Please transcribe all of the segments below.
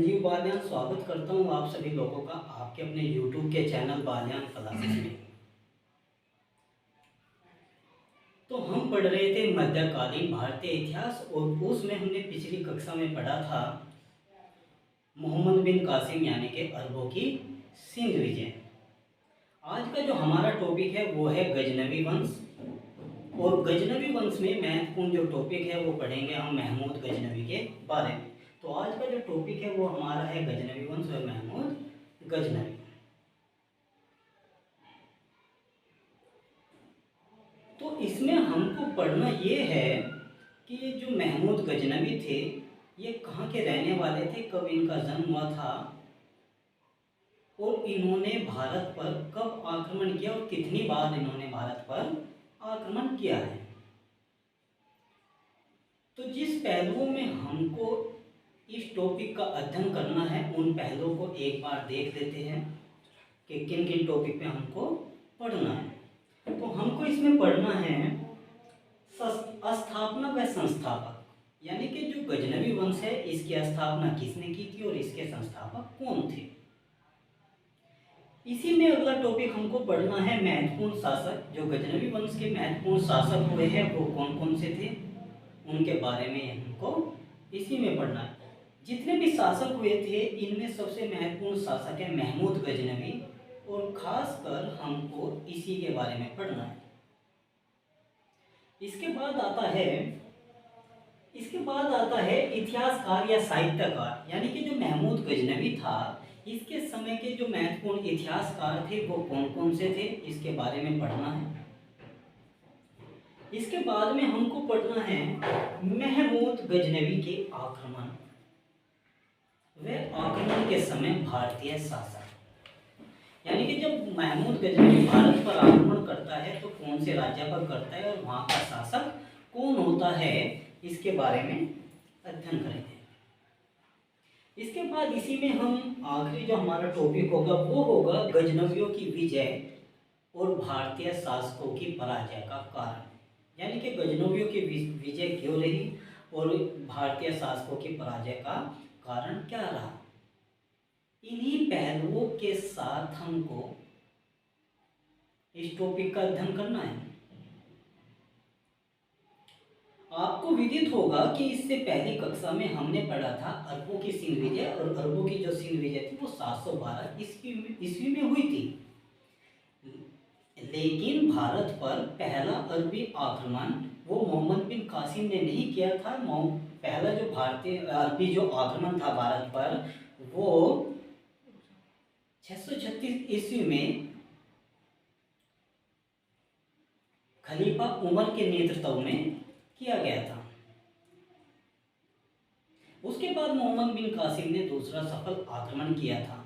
संजीव बालियान स्वागत करता हूँ आप सभी लोगों का आपके अपने YouTube के चैनल बालियान क्लासेस में। तो हम पढ़ रहे थे मध्यकालीन भारतीय इतिहास और उसमें हमने पिछली कक्षा में पढ़ा था मोहम्मद बिन कासिम यानी कि अरबों की सिंध विजय। आज का जो हमारा टॉपिक है वो है गजनवी वंश और गजनवी वंश में महत्वपूर्ण जो टॉपिक है वो पढ़ेंगे हम महमूद गजनवी के बारे में। तो आज का जो टॉपिक है वो हमारा है गजनवी वंश और महमूद गजनवी। तो इसमें हमको पढ़ना ये है कि ये जो महमूद गजनवी थे ये कहाँ के रहने वाले थे, कब इनका जन्म हुआ था और इन्होंने भारत पर कब आक्रमण किया और कितनी बार इन्होंने भारत पर आक्रमण किया है। तो जिस पहलुओं में हमको इस टॉपिक का अध्ययन करना है उन पहलुओं को एक बार देख लेते हैं कि किन किन टॉपिक पे हमको पढ़ना है। तो हमको इसमें पढ़ना है स्थापना व संस्थापक, यानी कि जो गजनवी वंश है इसकी स्थापना किसने की थी और इसके संस्थापक कौन थे। इसी में अगला टॉपिक हमको पढ़ना है महत्वपूर्ण शासक। जो गजनवी वंश के महत्वपूर्ण शासक हुए हैं वो कौन कौन से थे उनके बारे में हमको इसी में पढ़ना है। जितने भी शासक हुए थे इनमें सबसे महत्वपूर्ण शासक है महमूद गजनवी और खासकर हमको इसी के बारे में पढ़ना है। इसके बाद आता है इतिहासकार या साहित्यकार, यानी कि जो महमूद गजनवी था इसके समय के जो महत्वपूर्ण इतिहासकार थे वो कौन कौन से थे इसके बारे में पढ़ना है। इसके बाद में हमको पढ़ना है महमूद गजनवी के आक्रमण व आक्रमण के समय भारतीय शासक, यानी कि जब महमूद गजनवी भारत पर आक्रमण करता है तो कौन से राज्य पर करता है और वहाँ का शासक कौन होता है इसके बारे में अध्ययन करेंगे। इसके बाद इसी में हम आखिरी जो हमारा टॉपिक होगा वो होगा गजनवियों की विजय और भारतीय शासकों की पराजय का कारण, यानी कि गजनवियों की विजय क्यों रही और भारतीय शासकों की पराजय का कारण क्या रहा। इन्हीं पहलुओं के साथ हमको इस टॉपिक का अध्ययन करना है। आपको विदित होगा कि इससे पहली कक्षा में हमने पढ़ा था अरबों की सिंध विजय और अरबों की जो सिंध विजय थी वो 712 ईस्वी में हुई थी। लेकिन भारत पर पहला अरबी आक्रमण वो मोहम्मद बिन कासिम ने नहीं किया था। पहला जो भारतीय अरबी जो आक्रमण था भारत पर वो 636 ईस्वी में खलीफा उमर के नेतृत्व में किया गया था। उसके बाद मोहम्मद बिन कासिम ने दूसरा सफल आक्रमण किया था,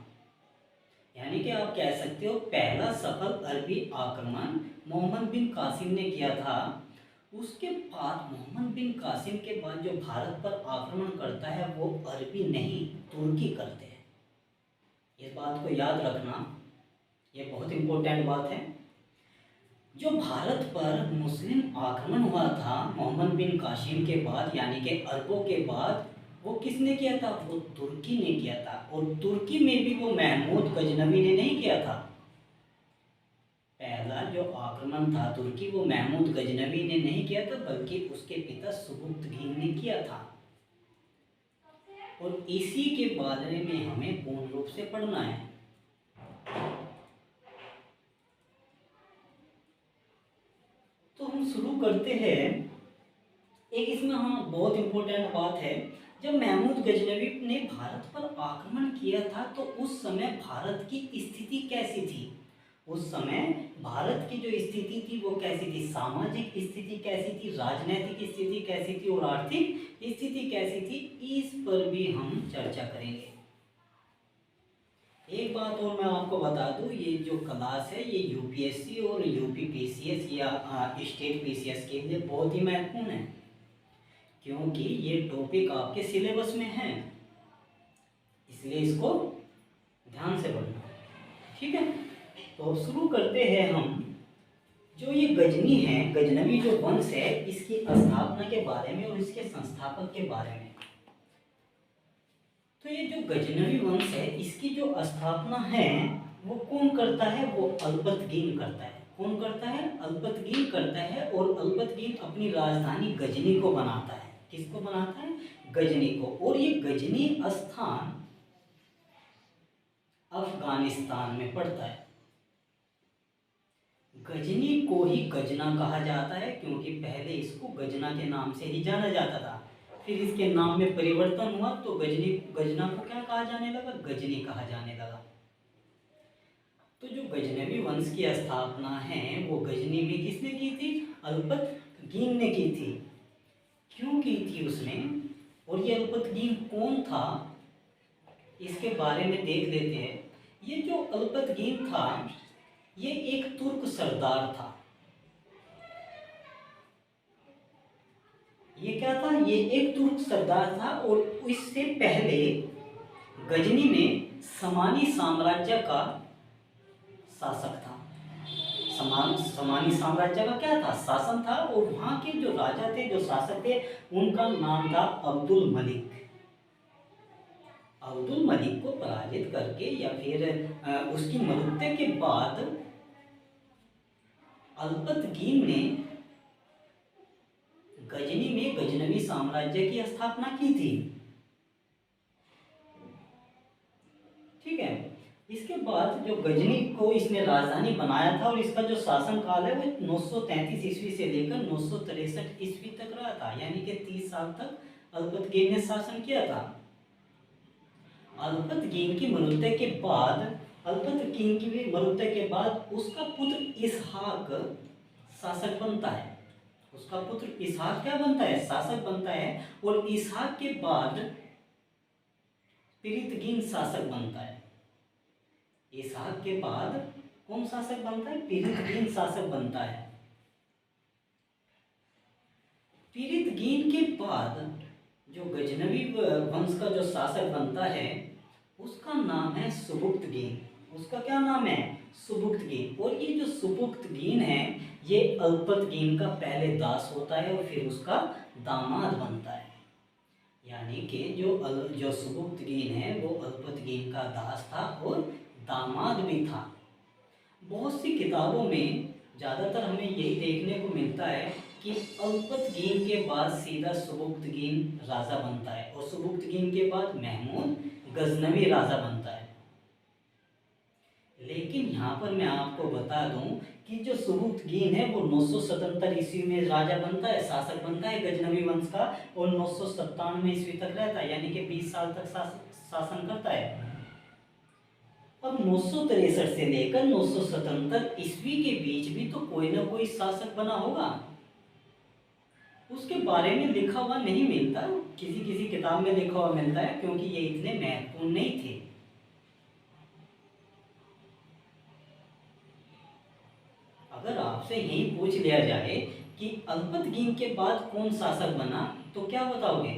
यानी कि आप कह सकते हो पहला सफल अरबी आक्रमण मोहम्मद बिन कासिम ने किया था। उसके बाद मोहम्मद बिन कासिम के बाद जो भारत पर आक्रमण करता है वो अरबी नहीं तुर्की करते हैं। इस बात को याद रखना, ये बहुत इंपॉर्टेंट बात है। जो भारत पर मुस्लिम आक्रमण हुआ था मोहम्मद बिन कासिम के बाद, यानी कि अरबों के बाद, वो किसने किया था? वो तुर्की ने किया था। और तुर्की में भी वो महमूद गजनवी ने नहीं किया था। पहला जो आक्रमण था तुर्की वो महमूद गजनवी ने नहीं किया था बल्कि उसके पिता सुबुक्तगीन ने किया था। और इसी के बारे में हमें पूर्ण रूप से पढ़ना है। तो हम शुरू करते हैं। एक इसमें बहुत इंपॉर्टेंट बात है, जब महमूद गजनवी ने भारत पर आक्रमण किया था तो उस समय भारत की स्थिति कैसी थी? उस समय भारत की जो स्थिति थी वो कैसी थी? सामाजिक स्थिति कैसी थी, राजनीतिक स्थिति कैसी थी और आर्थिक स्थिति कैसी थी, इस पर भी हम चर्चा करेंगे। एक बात और मैं आपको बता दूं, ये जो क्लास है ये यूपीएससी और यूपीपीसीएस या स्टेट पीसीएस के लिए बहुत ही महत्वपूर्ण है, क्योंकि ये टॉपिक आपके सिलेबस में है, इसलिए इसको ध्यान से पढ़ना। ठीक है, तो शुरू करते हैं हम। जो ये गजनी है, गजनवी जो वंश है, इसकी स्थापना के बारे में और इसके संस्थापक के बारे में। तो ये जो गजनवी वंश है इसकी जो स्थापना है वो कौन करता है? वो अल्पतगीन करता है। कौन करता है? अल्पतगीन करता है। और अल्पतगीन अपनी राजधानी गजनी को बनाता है। किसको बनाता है? गजनी को। और ये गजनी स्थान अफगानिस्तान में पड़ता है। गजनी को ही गजना कहा जाता है क्योंकि पहले इसको गजना के नाम से ही जाना जाता था। फिर इसके नाम में परिवर्तन हुआ तो गजना को क्या कहा जाने लगा? गजनी कहा जाने लगा। तो जो गजनवी वंश की स्थापना है वो गजनी में किसने की थी? अल्पतगीन ने की थी। क्यों की थी उसने? और ये अल्पतगीन कौन था इसके बारे में देख लेते हैं। ये जो अल्पतगीन था ये एक तुर्क सरदार था। ये क्या था? ये एक तुर्क सरदार था और इससे पहले गजनी में समानी साम्राज्य का शासक था। समानी साम्राज्य का क्या था? शासन था। और वहां के जो राजा थे, जो शासक थे, उनका नाम था अब्दुल मलिक। अब्दुल मलिक को पराजित करके या फिर उसकी मृत्यु के बाद अल्पतगीन ने गजनी में गजनवी साम्राज्य की स्थापना की थी। ठीक है। इसके बाद जो गजनी को इसने राजधानी बनाया था और इसका जो शासन काल है वो 933 ईस्वी से लेकर 963 ईस्वी तक रहा था। यानी कि 30 साल तक अल्पतगीन ने शासन किया था। अल्पतगीन की मृत्यु के बाद उसका पुत्र इसहाक शासक बनता है। उसका पुत्र इसहाक क्या बनता है? शासक बनता है। और इसहाक के बाद पिरितगीन शासक बनता है। इसहाक के बाद कौन शासक बनता है? पिरितगीन शासक बनता है। पिरितगीन के बाद जो गजनवी वंश का जो शासक बनता है उसका नाम है सुबुक्तगीन। उसका क्या नाम है? सुबुक्तगीन। और ये जो सुबुक्तगीन है ये अल्पतगीन का पहले दास होता है और फिर उसका दामाद बनता है। यानी कि जो सुबुक्तगीन है वो अल्पतगीन का दास था और दामाद भी था। बहुत सी किताबों में ज़्यादातर हमें यही देखने को मिलता है कि अल्पतगीन के बाद सीधा सुबुक्तगीन राजा बनता है और सुबुक्तगीन के बाद महमूद गजनवी राजा बनता है। लेकिन यहाँ पर मैं आपको बता दूं कि जो सुबुक्तगीन है वो 977 ईस्वी में राजा बनता है, शासक बनता है गजनवी वंश का, और 997 ईस्वी तक रहता है। यानी कि 20 साल तक शासन करता है। अब 963 से लेकर 977 ईस्वी के बीच भी तो कोई ना कोई शासक बना होगा। उसके बारे में लिखा हुआ नहीं मिलता, किसी किसी किताब में लिखा हुआ मिलता है क्योंकि ये इतने महत्वपूर्ण नहीं थे। अगर आपसे यही पूछ लिया जाए कि अल्पतगीन के बाद कौन शासक बना तो क्या बताओगे?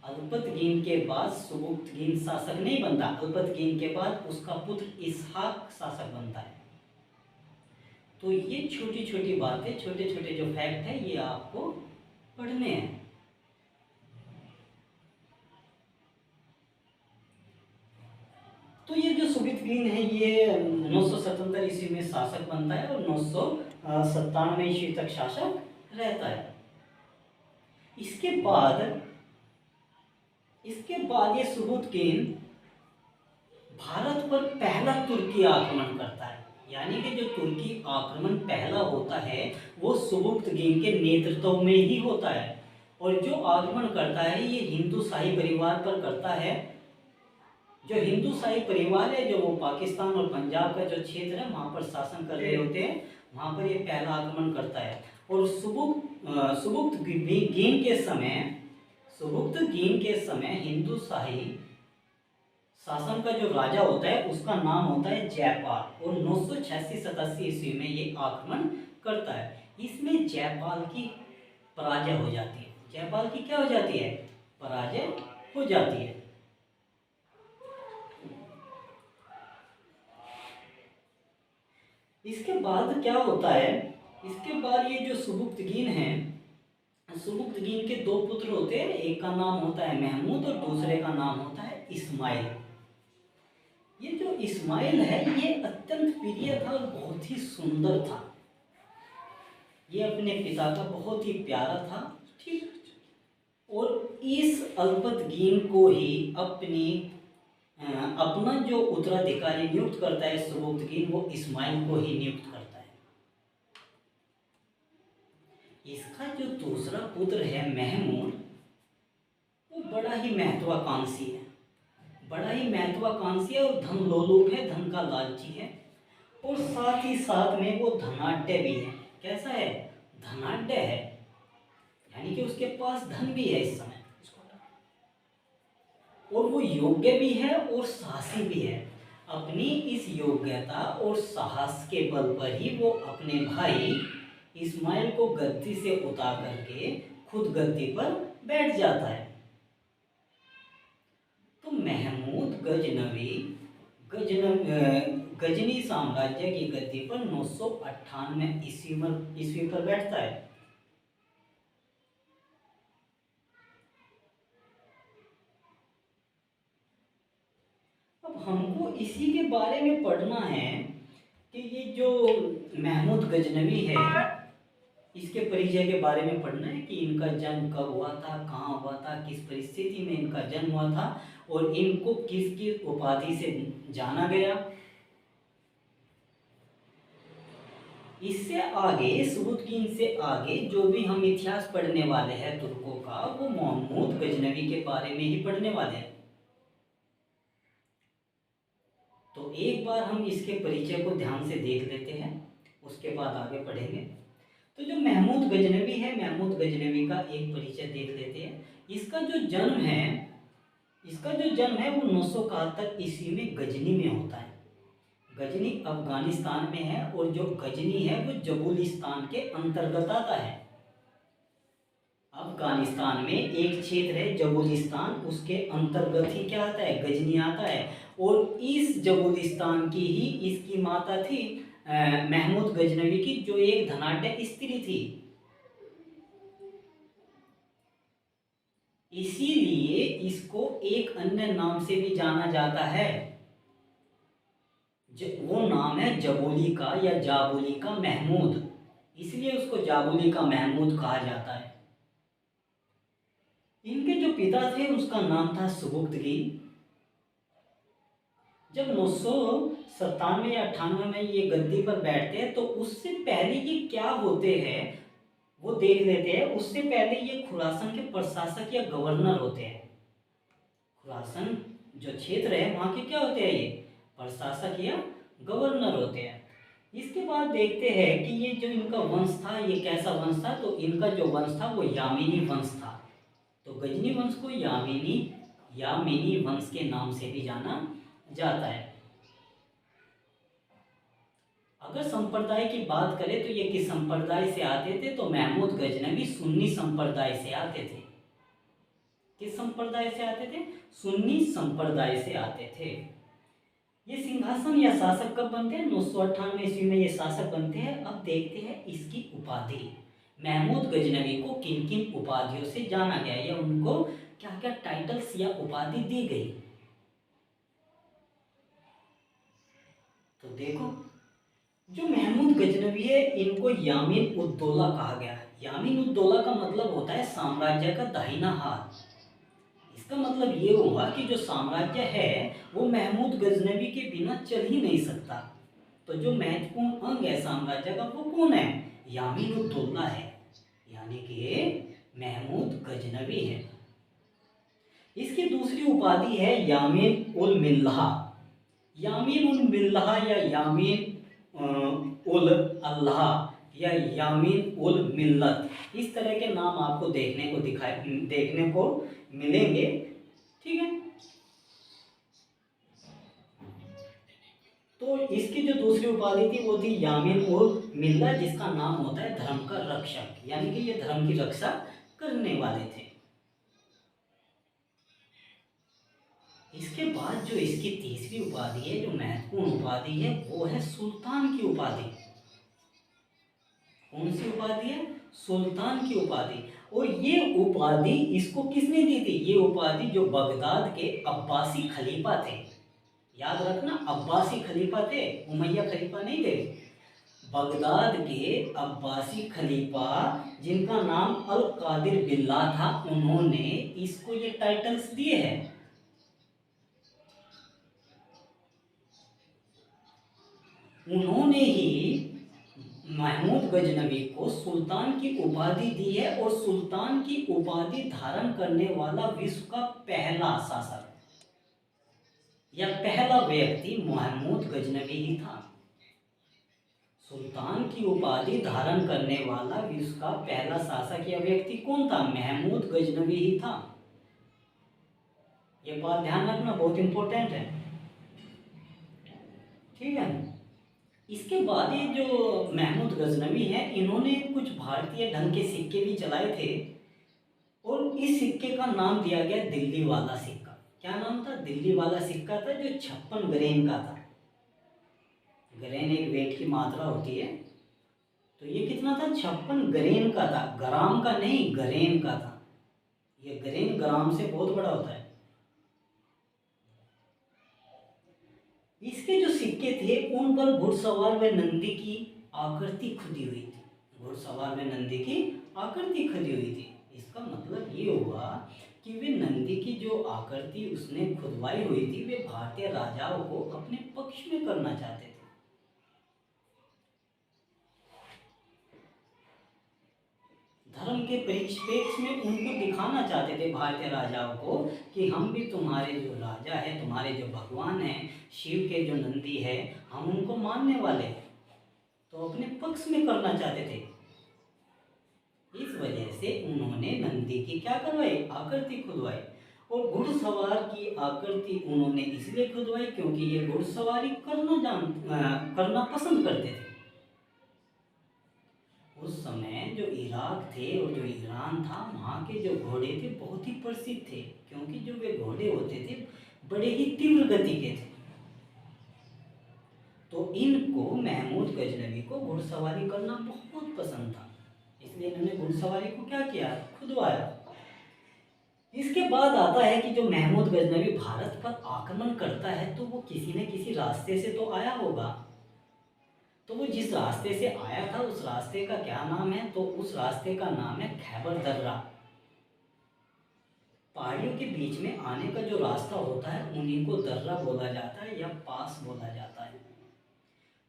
अल्पतगीन के बाद सुबुक्तगीन शासक नहीं बनता। अल्पतगीन के बाद उसका पुत्र इसहाक शासक बनता है। तो ये छोटी छोटी बातें, छोटे छोटे जो फैक्ट है ये आपको पढ़ने हैं। तो ये जो सुबुक्तगीन है ये 977 ईस्वी में शासक बनता है और 997 ईस्वी तक शासक रहता है। इसके बाद ये सुबुक्तगीन भारत पर पहला तुर्की आक्रमण करता है। यानी कि जो तुर्की आक्रमण पहला होता है वो सुबुक्तगीन के नेतृत्व में ही होता है। और जो आक्रमण करता है ये हिंदू शाही परिवार पर करता है। जो हिंदू शाही परिवार है जो वो पाकिस्तान और पंजाब का जो क्षेत्र है वहाँ पर शासन कर रहे होते हैं, वहाँ पर ये पहला आक्रमण करता है। और सुबुक्तगीन के समय हिंदू शाही शासन का जो राजा होता है उसका नाम होता है जयपाल। और 986-87 ईस्वी में ये आक्रमण करता है। इसमें जयपाल की पराजय हो जाती है। जयपाल की क्या हो जाती है? पराजय हो जाती है। इसके बाद क्या होता है? इसके बाद ये जो सुबुक्तगीन है, सुबुक्तगीन के दो पुत्र होते हैं, एक का नाम होता है महमूद और दूसरे का नाम होता है इस्माइल। ये जो इस्माइल है ये अत्यंत प्रिय था और बहुत ही सुंदर था। ये अपने पिता का बहुत ही प्यारा था, ठीक। और इस अल्पतगीन को ही अपना जो उत्तराधिकारी नियुक्त करता है सुबुक्तगीन, वो इस्माइल को ही नियुक्त करता है। इसका जो दूसरा पुत्र है महमूद, वो बड़ा ही महत्वाकांक्षी है, बड़ा ही महत्वाकांक्षी है और धन लोलुप है, धन का लालची है, और साथ ही साथ में वो धनाढ्य भी है। कैसा है? धनाढ्य है, यानी कि उसके पास धन भी है इस समय, और वो योग्य भी है और साहसी भी है। अपनी इस योग्यता और साहस के बल पर ही वो अपने भाई इस्माइल को गद्दी से उतार करके खुद गद्दी पर बैठ जाता है। तो महमूद गजनी साम्राज्य की गद्दी पर 998 ईस्वी पर बैठता है। अब हमको इसी के बारे में पढ़ना है कि ये जो महमूद गजनवी है, इसके परिचय के बारे में पढ़ना है कि इनका जन्म कब हुआ था, कहाँ हुआ था, किस परिस्थिति में इनका जन्म हुआ था, और इनको किस किस उपाधि से जाना गया। इससे आगे, सुबुक्तगीन से आगे जो भी हम इतिहास पढ़ने वाले हैं तुर्कों का, वो महमूद गजनवी के बारे में ही पढ़ने वाले हैं। तो एक बार हम इसके परिचय को ध्यान से देख लेते हैं, उसके बाद आगे पढ़ेंगे। तो जो महमूद गजनवी है, महमूद गजनवी का एक परिचय देख लेते हैं। इसका जो जन्म है वो 971 ईस्वी में गजनी में होता है। गजनी अफगानिस्तान में है, और जो गजनी है वो जबुलिस्तान के अंतर्गत आता है। अफगानिस्तान में एक क्षेत्र है जबुलिस्तान, उसके अंतर्गत ही क्या आता है? गजनी आता है। और इस जबुलिस्तान की ही इसकी माता थी महमूद गजनवी की, जो एक धनाढ्य स्त्री थी। इसीलिए इसको एक अन्य नाम से भी जाना जाता है, वो नाम है जबोली का या जाबुली का महमूद, इसलिए उसको जाबुली का महमूद कहा जाता है। इनके जो पिता थे उसका नाम था सुबुक्तगीन। जब 997 या 98 में ये गद्दी पर बैठते हैं, तो उससे पहले ये क्या होते हैं वो देख लेते हैं। उससे पहले ये खुरासन के प्रशासक या गवर्नर होते हैं। खुरासन जो क्षेत्र है वहाँ के क्या होते हैं? ये प्रशासक या गवर्नर होते हैं। इसके बाद देखते हैं कि ये जो इनका वंश था, ये कैसा वंश था। तो इनका जो वंश था वो यामिनी वंश था। तो गजनी वंश को यामिनी वंश के नाम से भी जाना जाता है। अगर संप्रदाय की बात करें तो ये किस संप्रदाय से आते थे? तो महमूद गजनवी सुन्नी संप्रदाय से आते थे। किस संप्रदाय से आते थे? सुन्नी संप्रदाय से आते थे। ये सिंहासन या शासक कब बनते हैं? 998 ईस्वी में ये शासक बनते हैं। अब देखते हैं इसकी उपाधि, महमूद गजनवी को किन किन उपाधियों से जाना गया, या उनको क्या क्या टाइटल्स या उपाधि दी गई। तो देखो, जो महमूद गजनवी है इनको यामीन उद दौला कहा गया है। यामीन उद दौला का मतलब होता है साम्राज्य का दाहिना हाथ। इसका मतलब ये हुआ कि जो साम्राज्य है वो महमूद गजनवी के बिना चल ही नहीं सकता। तो जो महत्वपूर्ण अंग है साम्राज्य का वो कौन है? यामीन उद दौला है, यानी कि महमूद गजनवी है। इसकी दूसरी उपाधि है यामीन उल मिल्लाह। यामीन उल मिल्लाह या यामीन उल अल्लाह या यामीन उल मिल्लत, इस तरह के नाम आपको देखने को मिलेंगे। ठीक है, तो इसकी जो दूसरी उपाधि थी वो थी यामीन उल मिल्ला, जिसका नाम होता है धर्म का रक्षक, यानी कि ये धर्म की रक्षा करने वाले थे। इसके बाद जो इसकी तीसरी उपाधि है, जो महत्वपूर्ण उपाधि है, वो है सुल्तान की उपाधि। कौन सी उपाधि है? सुल्तान की उपाधि। और ये उपाधि इसको किसने दी थी? ये उपाधि जो बगदाद के अब्बासी खलीफा थे, याद रखना, अब्बासी खलीफा थे, उमैया खलीफा नहीं थे। बगदाद के अब्बासी खलीफा जिनका नाम अल कादिर बिल्ला था, उन्होंने इसको ये टाइटल्स दिए हैं। उन्होंने ही महमूद गजनवी को सुल्तान की उपाधि दी है, और सुल्तान की उपाधि धारण करने वाला विश्व का पहला शासक या पहला व्यक्ति महमूद गजनवी ही था। सुल्तान की उपाधि धारण करने वाला विश्व का पहला शासक या व्यक्ति कौन था? महमूद गजनवी ही था। ये बात ध्यान रखना, बहुत इंपॉर्टेंट है, ठीक है। इसके बाद ये जो महमूद गजनवी है, इन्होंने कुछ भारतीय ढंग के सिक्के भी चलाए थे, और इस सिक्के का नाम दिया गया दिल्ली वाला सिक्का। क्या नाम था? दिल्ली वाला सिक्का था, जो 56 ग्रेन का था। ग्रेन एक वेट की मात्रा होती है, तो ये कितना था? 56 ग्रेन का था, ग्राम का नहीं, ग्रेन का था। ये ग्रेन ग्राम से बहुत बड़ा होता है। इसके जो सिक्के थे उन पर घुड़सवार व नंदी की आकृति खुदी हुई थी। घुड़सवार व नंदी की आकृति खुदी हुई थी। इसका मतलब ये हुआ कि वे नंदी की जो आकृति उसने खुदवाई हुई थी, वे भारतीय राजाओं को अपने पक्ष में करना चाहते थे। धर्म के परिप्रेक्ष्य में उनको दिखाना चाहते थे भारतीय राजाओं को कि हम भी तुम्हारे जो राजा है, तुम्हारे जो भगवान हैं, शिव के जो नंदी है, हम उनको मानने वाले हैं, तो अपने पक्ष में करना चाहते थे। इस वजह से उन्होंने नंदी की क्या करवाई? आकृति खुदवाई। और घुड़सवार की आकृति उन्होंने इसलिए खुदवाई क्योंकि ये घुड़सवारी करना पसंद करते थे। उस समय जो इराक थे और जो ईरान था, वहाँ के जो घोड़े थे बहुत ही प्रसिद्ध थे, क्योंकि जो वे घोड़े होते थे बड़े ही तीव्र गति के थे। तो इनको महमूद गजनवी को घुड़सवारी करना बहुत पसंद था, इसलिए इन्होंने घुड़सवारी को क्या किया? खुदवाया। इसके बाद आता है कि जो महमूद गजनवी भारत पर आक्रमण करता है, तो वो किसी न किसी रास्ते से तो आया होगा। तो वो जिस रास्ते से आया था, उस रास्ते का क्या नाम है? तो उस रास्ते का नाम है खैबर दर्रा। पहाड़ियों के बीच में आने का जो रास्ता होता है, उन्हीं को दर्रा बोला जाता है या पास बोला जाता है।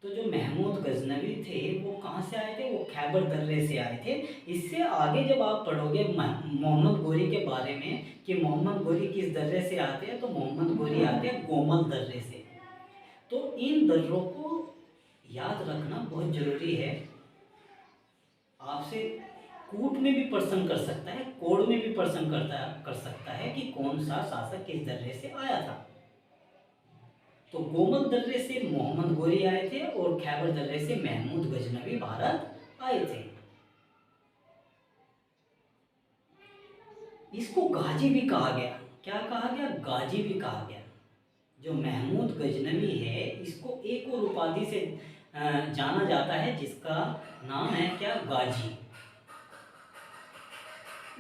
तो जो महमूद गजनवी थे वो कहाँ से आए थे? वो खैबर दर्रे से आए थे। इससे आगे जब आप पढ़ोगे मोहम्मद गोरी के बारे में कि मोहम्मद गोरी किस दर्रे से आते हैं, तो मोहम्मद गोरी आते हैं गोमल दर्रे से। तो इन दर्रों को याद रखना बहुत जरूरी है। आपसे कूट में भी प्रश्न कर सकता है, कोड में भी प्रश्न कर सकता है कि कौन सा शासक किस दर्रे से आया था। तो गोमल दर्रे से मोहम्मद गोरी आए थे और खैबर दर्रे से महमूद गजनवी भारत आए थे। इसको गाजी भी कहा गया। क्या कहा गया? गाजी भी कहा गया। जो महमूद गजनवी है, इसको एक और उपाधि से जाना जाता है, जिसका नाम है क्या? गाजी।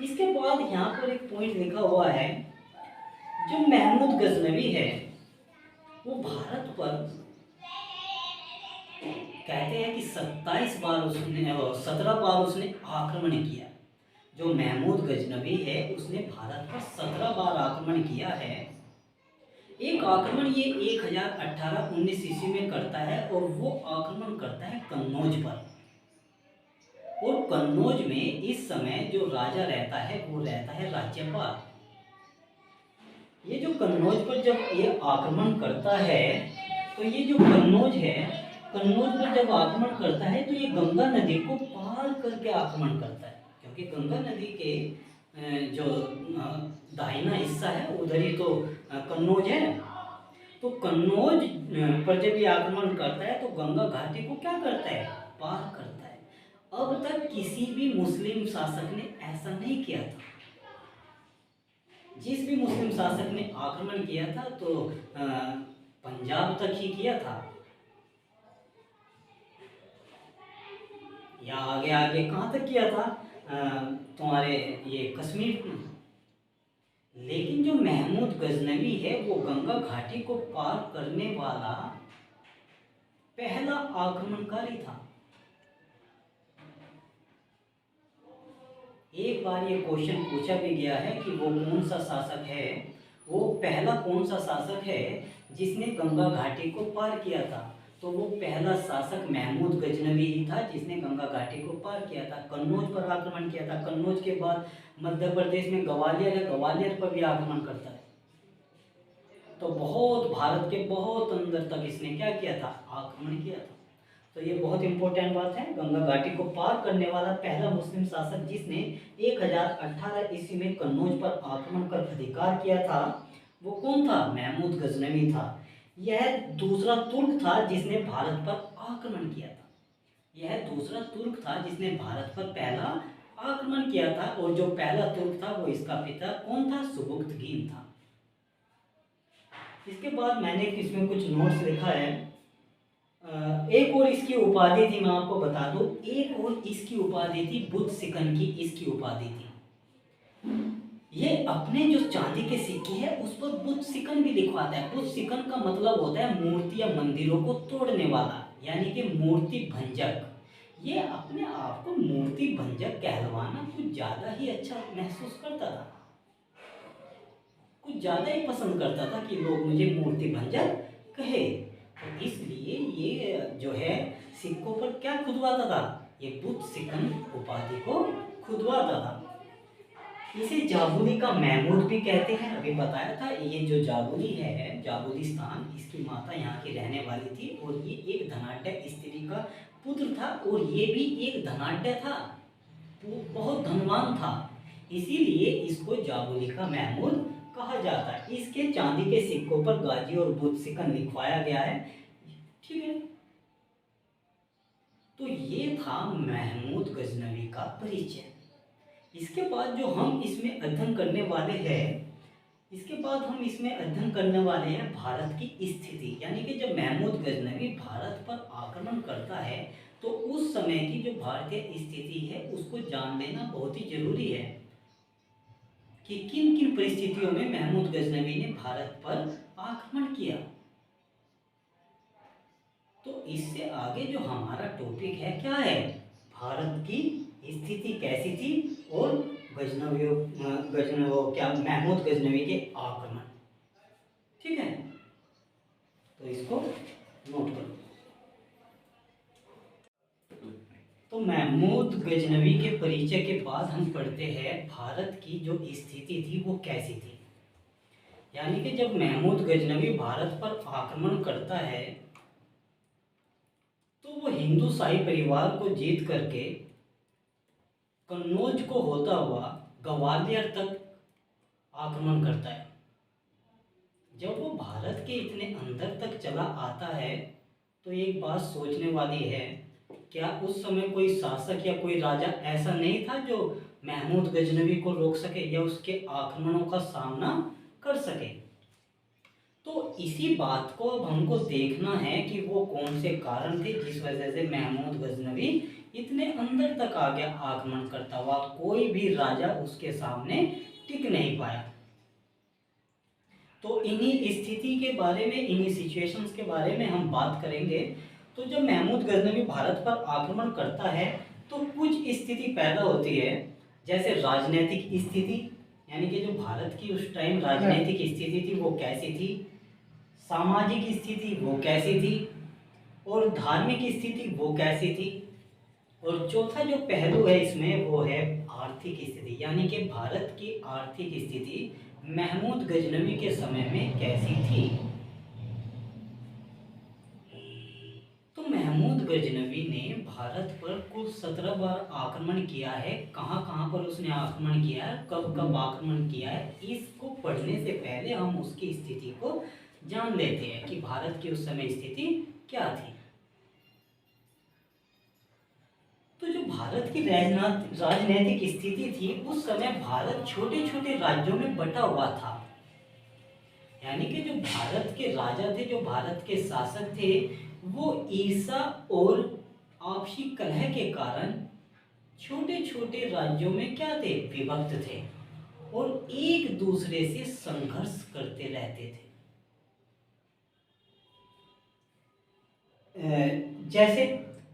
इसके बाद यहाँ पर एक पॉइंट लिखा हुआ है, जो महमूद गजनवी है वो भारत पर कहते हैं कि 17 बार उसने आक्रमण किया। जो महमूद गजनवी है उसने भारत पर 17 बार आक्रमण किया है। एक आक्रमण ये 1018-19 ईस्वी में करता है, और वो आक्रमण करता है कन्नौज पर। और कन्नौज में इस समय जो राजा रहता है वो रहता है राज्यपाल। ये जो कन्नौज पर जब ये आक्रमण करता है, तो ये जो कन्नौज है, कन्नौज पर जब आक्रमण करता है तो ये गंगा नदी को पार करके आक्रमण करता है, क्योंकि गंगा नदी के जो दाहिना हिस्सा है उधर ही तो कन्नौज है। तो कन्नौज पर जब ये आक्रमण करता है तो गंगा घाटी को क्या करता है? पार करता है। अब तक किसी भी मुस्लिम शासक ने ऐसा नहीं किया था। जिस भी मुस्लिम शासक ने आक्रमण किया था तो पंजाब तक ही किया था। या आगे आगे कहाँ तक किया था, तुम्हारे ये कश्मीर में। लेकिन जो महमूद गजनवी है वो गंगा घाटी को पार करने वाला पहला आक्रमणकारी था। एक बार ये क्वेश्चन पूछा भी गया है कि वो कौन सा शासक है, वो पहला कौन सा शासक है जिसने गंगा घाटी को पार किया था। तो वो पहला शासक महमूद गजनवी ही था जिसने गंगा घाटी को पार किया था, कन्नौज पर आक्रमण किया था। कन्नौज के बाद मध्य प्रदेश में ग्वालियर है, ग्वालियर पर भी आक्रमण करता है। तो बहुत भारत के बहुत अंदर तक इसने क्या किया था, आक्रमण किया था। तो ये बहुत इंपॉर्टेंट बात है। गंगा घाटी को पार करने वाला पहला मुस्लिम शासक जिसने 1018 ईस्वी में कन्नौज पर आक्रमण कर अधिकार किया था वो कौन था, महमूद गजनवी था। यह दूसरा तुर्क था जिसने भारत पर आक्रमण किया था। यह दूसरा तुर्क था जिसने भारत पर पहला आक्रमण किया था। और जो पहला तुर्क था वो इसका पिता कौन था, सुबुक्तगीन था। इसके बाद मैंने इसमें कुछ नोट्स लिखा है। एक और इसकी उपाधि थी, मैं आपको बता दूं, एक और इसकी उपाधि थी बुद्ध सिकन की, इसकी उपाधि थी। ये अपने जो चांदी के सिक्के हैं उस पर बुद्ध सिकन भी लिखवाता है। बुद्ध सिकन का मतलब होता है मूर्ति या मंदिरों को तोड़ने वाला, यानी कि मूर्ति भंजक। ये अपने आप को मूर्ति भंजक कहलवाना कुछ ज्यादा ही अच्छा महसूस करता था, कुछ ज्यादा ही पसंद करता था कि लोग मुझे मूर्ति भंजक कहे। तो इसलिए ये जो है सिक्कों पर क्या खुदवाता था, ये बुद्ध सिकन उपाधि को खुदवाता था। इसे जाबुली का महमूद भी कहते हैं, अभी बताया था। ये जो जाबुली है, जाबुलिस्तान, इसकी माता यहाँ की रहने वाली थी और ये एक धनाढ्य स्त्री का पुत्र था और ये भी एक धनाढ्य था, वो बहुत धनवान था, इसीलिए इसको जाबुली का महमूद कहा जाता है। इसके चांदी के सिक्कों पर गाजी और बुद्ध सिकन लिखवाया गया है, ठीक है। तो ये था महमूद गजनवी का परिचय। इसके बाद जो हम इसमें अध्ययन करने वाले हैं, भारत की स्थिति, यानी कि जब महमूद गजनवी भारत पर आक्रमण करता है तो उस समय की जो भारतीय स्थिति है उसको जान लेना बहुत ही जरूरी है कि किन किन परिस्थितियों में महमूद गजनवी ने भारत पर आक्रमण किया। तो इससे आगे जो हमारा टॉपिक है क्या है, भारत की स्थिति कैसी थी और महमूद गजनवी के आक्रमण, ठीक है। तो इसको नोट करो। तो महमूद गजनवी के परिचय के बाद हम पढ़ते हैं भारत की जो स्थिति थी वो कैसी थी। यानी कि जब महमूद गजनवी भारत पर आक्रमण करता है तो वो हिंदू शाही परिवार को जीत करके कन्नौज को होता हुआ ग्वालियर तक आक्रमण करता है। जब वो भारत के इतने अंदर तक चला आता है तो एक बात सोचने वाली है, क्या उस समय कोई शासक या कोई राजा ऐसा नहीं था जो महमूद गजनवी को रोक सके या उसके आक्रमणों का सामना कर सके। तो इसी बात को अब हमको देखना है कि वो कौन से कारण थे जिस वजह से महमूद गजनवी इतने अंदर तक आ गया आक्रमण करता हुआ, कोई भी राजा उसके सामने टिक नहीं पाया। तो इन्हीं स्थिति के बारे में, इन्हीं सिचुएशंस के बारे में हम बात करेंगे। तो जब महमूद गजनवी भारत पर आक्रमण करता है तो कुछ स्थिति पैदा होती है, जैसे राजनीतिक स्थिति, यानी कि जो भारत की उस टाइम राजनीतिक स्थिति थी वो कैसी थी, सामाजिक स्थिति वो कैसी थी, और धार्मिक स्थिति वो कैसी थी, और चौथा जो पहलू है इसमें वो है आर्थिक स्थिति, यानी कि भारत की आर्थिक स्थिति महमूद गजनवी के समय में कैसी थी। तो महमूद गजनवी ने भारत पर कुल 17 बार आक्रमण किया है। कहाँ कहाँ पर उसने आक्रमण किया है, कब कब आक्रमण किया है, इसको पढ़ने से पहले हम उसकी स्थिति को जान लेते हैं कि भारत की उस समय स्थिति क्या थी। तो जो भारत की राजनीतिक स्थिति थी उस समय भारत छोटे छोटे राज्यों में बटा हुआ था। यानी कि जो भारत के राजा थे, जो भारत के शासक थे, वो ईर्षा और आपसी कलह के कारण छोटे छोटे राज्यों में क्या थे, विभक्त थे और एक दूसरे से संघर्ष करते रहते थे। जैसे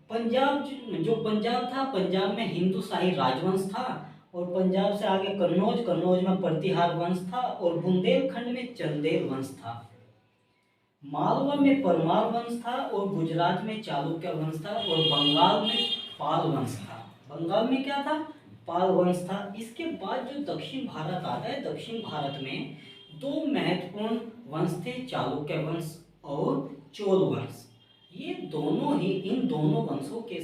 पंजाब, जो पंजाब था, पंजाब में हिंदू शाही राजवंश था और पंजाब से आगे कन्नौज, कन्नौज में प्रतिहार वंश था और बुंदेलखंड में चंदेल वंश था। मालवा में परमार वंश था और गुजरात में चालुक्य वंश था और बंगाल में पाल वंश था। बंगाल में क्या था, पाल वंश था। इसके बाद जो दक्षिण भारत आता है, दक्षिण भारत में दो महत्वपूर्ण वंश थे, चालुक्य वंश और चोल वंश। ये दोनों ही, इन दोनों वंशों के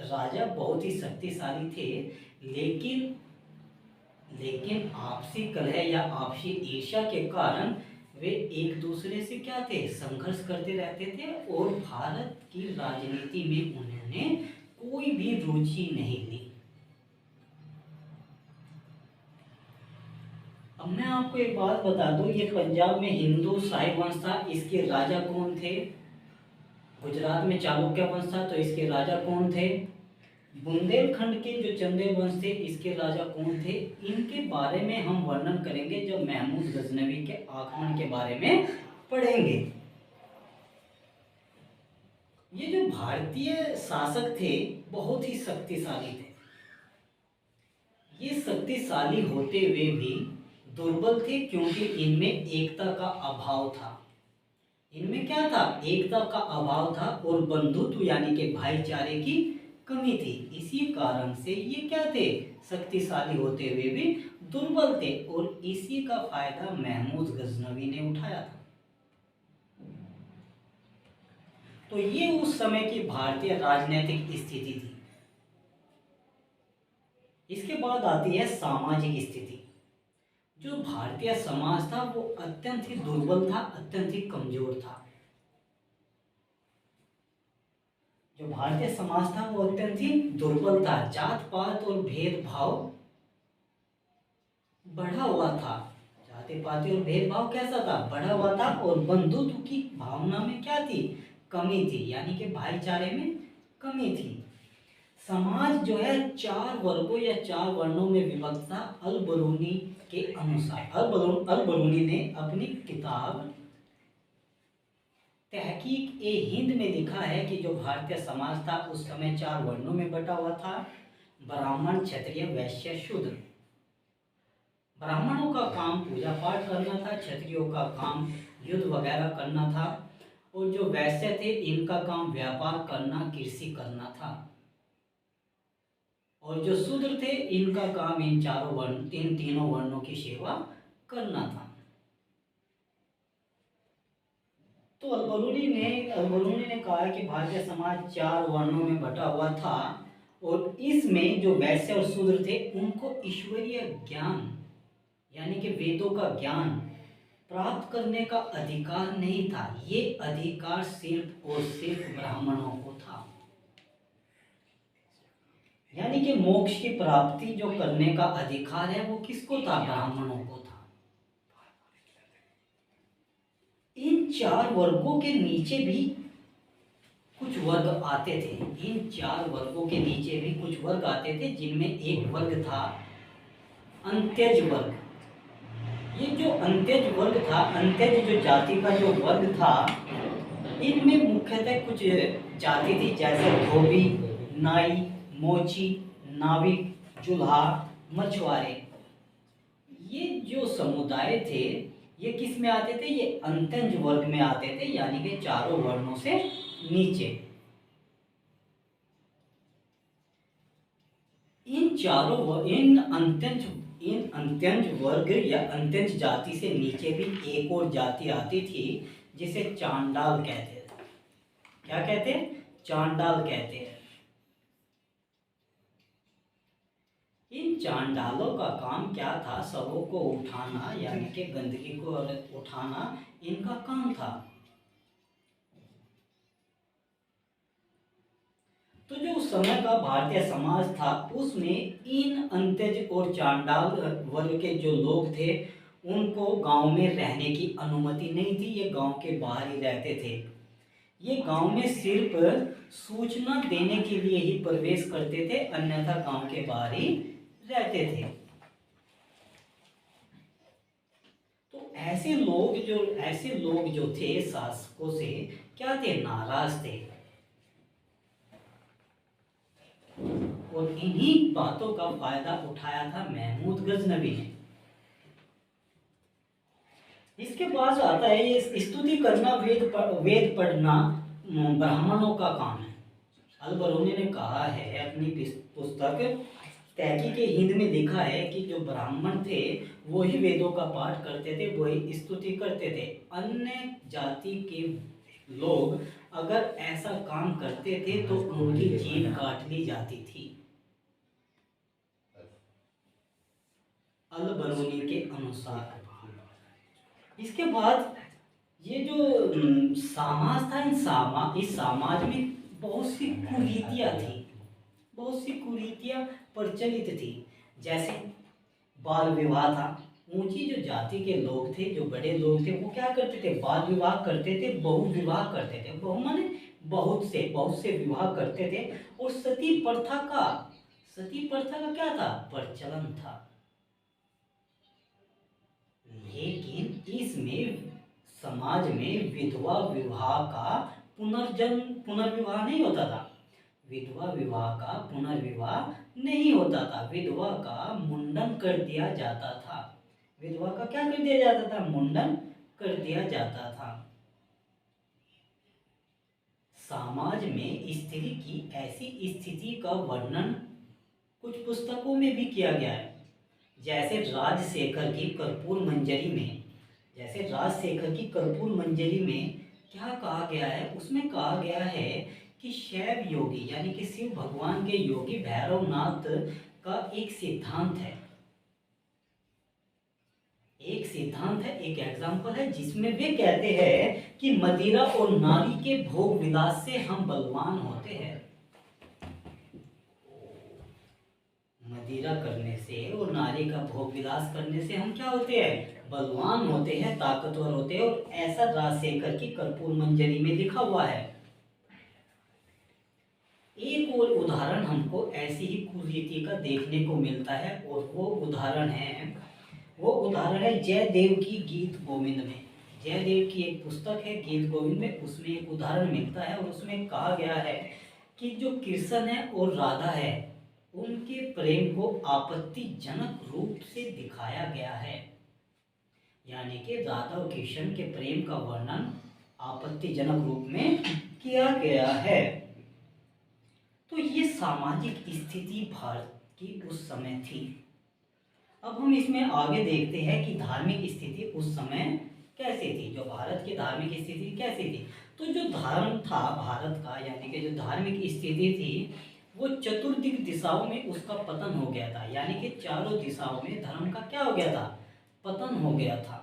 राजा बहुत ही शक्तिशाली थे, लेकिन लेकिन आपसी कलह या आपसी ईर्ष्या के कारण वे एक दूसरे से क्या थे, संघर्ष करते रहते थे और भारत की राजनीति में उन्होंने कोई भी रुचि नहीं ली। अब मैं आपको एक बात बता दूं, ये पंजाब में हिंदू शाही वंश था, इसके राजा कौन थे। गुजरात में चालुक्य वंश था, तो इसके राजा कौन थे। बुंदेलखंड के जो चंदेल वंश थे, इसके राजा कौन थे। इनके बारे में हम वर्णन करेंगे जब महमूद गजनवी के आक्रमण के बारे में पढ़ेंगे। ये जो भारतीय शासक थे बहुत ही शक्तिशाली थे। ये शक्तिशाली होते हुए भी दुर्बल थे, क्योंकि इनमें एकता का अभाव था। इनमें क्या था, एकता का अभाव था और बंधुत्व यानी कि भाईचारे की कमी थी। इसी कारण से ये क्या थे, शक्तिशाली होते हुए भी दुर्बल थे और इसी का फायदा महमूद गजनवी ने उठाया था। तो ये उस समय की भारतीय राजनीतिक स्थिति थी। इसके बाद आती है सामाजिक स्थिति। जो भारतीय समाज था वो अत्यंत ही दुर्बल था, अत्यंत ही कमजोर था। जो भारतीय समाज था वो अत्यंत ही दुर्बल था। जात पात और भेदभाव बढ़ा हुआ था। जाति पाति और भेदभाव कैसा था, बढ़ा हुआ था और बंधुत्व की भावना में क्या थी, कमी थी, यानी कि भाईचारे में कमी थी। समाज जो है चार वर्गों या चार वर्णों में विभक्त था। अल-बरूनी के अनुसार, अल-बरूनी ने अपनी किताब तहकीक ए हिंद में लिखा है कि जो भारतीय समाज था उस समय चार वर्णों में बटा हुआ था, ब्राह्मण, क्षत्रिय, वैश्य, शूद्र। ब्राह्मणों का काम पूजा पाठ करना था, क्षत्रियों का काम युद्ध वगैरह करना था और जो वैश्य थे इनका काम व्यापार करना, कृषि करना था और जो शूद्र थे इनका काम इन तीनों वर्णों की सेवा करना था। तो अल-बरूनी ने कहा कि भारतीय समाज चार वर्णों में बटा हुआ था और इसमें जो वैश्य और शूद्र थे उनको ईश्वरीय ज्ञान यानी कि वेदों का ज्ञान प्राप्त करने का अधिकार नहीं था। ये अधिकार सिर्फ और सिर्फ ब्राह्मणों को था। यानी कि मोक्ष की प्राप्ति जो करने का अधिकार है वो किसको था, ब्राह्मणों को था। इन चार वर्गों के नीचे भी कुछ वर्ग आते थे। इन चार वर्गों के नीचे भी कुछ वर्ग आते थे, जिनमें एक वर्ग था अंत्यज वर्ग। ये जो अंत्यज वर्ग था, अंत्यज जो जाति का जो वर्ग था, इनमें मुख्यतः कुछ जाति थी जैसे धोबी, नाई, मोची, नाविक, जुल्हा, मछुआरे। ये जो समुदाय थे ये किस में आते थे, ये अंत्यज वर्ग में आते थे, यानी कि चारों वर्णों से नीचे। इन अंत्यज वर्ग या अंत्यज जाति से नीचे भी एक और जाति आती थी जिसे चांडाल कहते थे। क्या कहते हैं, चांडाल कहते हैं। इन चांडालों का काम क्या था, शवों को उठाना यानी कि गंदगी को उठाना इनका काम था। तो जो उस समय का भारतीय समाज था उसमें इन अंत्यज और चांडाल वर्ग के जो लोग थे उनको गांव में रहने की अनुमति नहीं थी। ये गांव के बाहर ही रहते थे। ये गांव में सिर्फ सूचना देने के लिए ही प्रवेश करते थे, अन्यथा गांव के बाहर ही रहते थे। तो ऐसे लोग जो थे शासकों से क्या थे, नाराज थे। और इन्हीं बातों का फायदा उठाया था महमूद गजनवी ने। इसके बाद आता है ये स्तुति करना, वेद पढ़ना ब्राह्मणों का काम है। अल बरूनी ने कहा है अपनी पुस्तक तहकीक हिंद में लिखा है कि जो ब्राह्मण थे वही वेदों का पाठ करते थे, वही स्तुति करते थे। अन्य जाति के लोग अगर ऐसा काम करते थे तो उनकी जीभ काट ली जाती थी। अल बरूनी के अनुसार। इसके बाद ये जो समाज था, इस समाज में बहुत सी कुरीतियाँ थी, बहुत सी कुरीतियाँ प्रचलित थी। जैसे बाल विवाह था। ऊंची जो जाति के लोग थे, जो बड़े लोग थे, वो क्या करते थे, बाल विवाह करते थे, बहु विवाह करते थे। बहु माने बहुत से विवाह करते थे। और सती प्रथा का क्या था, प्रचलन था। लेकिन इसमें समाज में विधवा विवाह का पुनर्विवाह नहीं होता था। विधवा विवाह का पुनर्विवाह नहीं होता था। विधवा का मुंडन कर दिया जाता था। विधवा का क्या कर दिया जाता था, मुंडन कर दिया जाता था। समाज में स्त्री की ऐसी स्थिति का वर्णन कुछ पुस्तकों में भी किया गया है। जैसे राजशेखर की कर्पूर मंजरी में क्या कहा गया है, उसमें कहा गया है कि शैव योगी यानी कि शिव भगवान के योगी भैरवनाथ का एक सिद्धांत है, एक एग्जाम्पल है, जिसमें वे कहते हैं कि मदिरा और नारी के भोग विलास से हम बलवान होते हैं। मदिरा करने से और नारी का भोग विलास करने से हम क्या होते हैं, बलवान होते हैं, ताकतवर होते हैं। और ऐसा राजशेखर की कर्पूर मंजरी में लिखा हुआ है। एक और उदाहरण हमको ऐसी ही कुरीति का देखने को मिलता है, और वो उदाहरण है जयदेव की गीत गोविंद में। जयदेव की एक पुस्तक है गीत गोविंद में, उसमें एक उदाहरण मिलता है। और उसमें कहा गया है कि जो कृष्ण है और राधा है, उनके प्रेम को आपत्तिजनक रूप से दिखाया गया है। यानी कि राधा और कृष्ण के प्रेम का वर्णन आपत्तिजनक रूप में किया गया है। तो ये सामाजिक स्थिति भारत की उस समय थी। अब हम इसमें आगे देखते हैं कि धार्मिक स्थिति उस समय कैसी थी, जो भारत की धार्मिक स्थिति कैसी थी। तो जो धर्म था भारत का, यानी कि जो धार्मिक स्थिति थी, वो चतुर्दिक दिशाओं में उसका पतन हो गया था। यानी कि चारों दिशाओं में धर्म का क्या हो गया था, पतन हो गया था।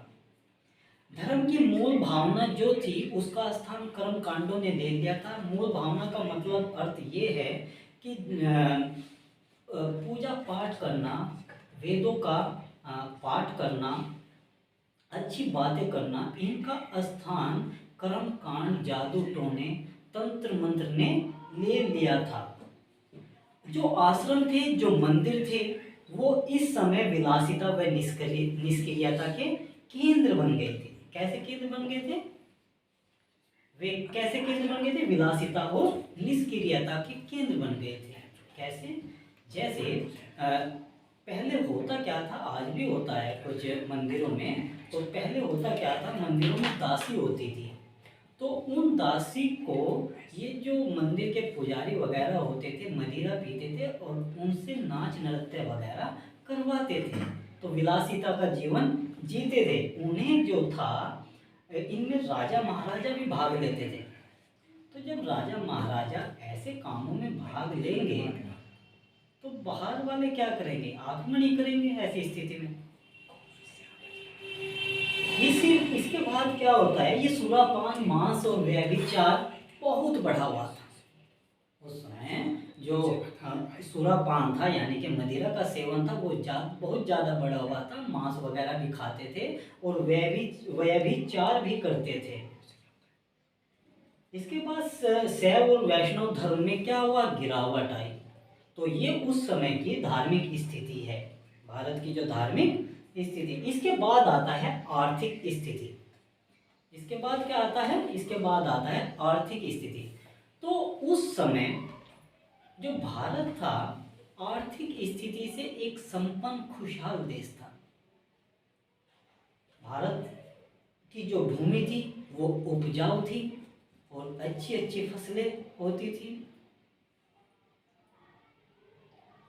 धर्म की मूल भावना जो थी उसका स्थान कर्म कांडों ने ले लिया था। मूल भावना का मतलब अर्थ ये है कि पूजा पाठ करना, वेदों का पाठ करना, अच्छी बातें करना, इनका स्थान कर्म कांड, जादू टोने, तंत्र मंत्र ने ले लिया था। जो आश्रम थे, जो मंदिर थे, वो इस समय विलासिता व निष्क्रियता के केंद्र बन गए थे। कैसे केंद्र बन गए थे, विलासिता और निष्क्रियता के केंद्र बन गए थे। कैसे, जैसे पहले होता क्या था, आज भी होता है कुछ मंदिरों में। तो पहले होता क्या था, मंदिरों में दासी होती थी। तो उन दासी को ये जो मंदिर के पुजारी वगैरह होते थे, मदिरा पीते थे और उनसे नाच नृत्य वगैरह करवाते थे। तो विलासिता का जीवन जीते थे। उन्हें जो था, इनमें राजा महाराजा भी भाग लेते थे। तो जब राजा महाराजा ऐसे कामों में भाग लेंगे तो बाहर वाले क्या करेंगे, आक्रमण ही करेंगे ऐसी स्थिति में। इसके बाद क्या होता है, ये सुरापान, मांस और व्यभिचार बहुत बढ़ा हुआ था उस समय। जो सुरापान था यानी कि मदिरा का सेवन था, वो बहुत ज़्यादा बढ़ा हुआ था। मांस वगैरह भी खाते थे और व्यभिचार भी करते थे। इसके बाद शैव और वैष्णव धर्म में क्या हुआ, गिरावट आई। तो ये उस समय की धार्मिक स्थिति है, भारत की जो धार्मिक स्थिति। इसके बाद आता है आर्थिक स्थिति। इसके बाद क्या आता है, इसके बाद आता है आर्थिक स्थिति। तो उस समय जो भारत था, आर्थिक स्थिति से एक संपन्न खुशहाल देश था। भारत की जो भूमि थी वो उपजाऊ थी और अच्छी अच्छी फसलें होती थी,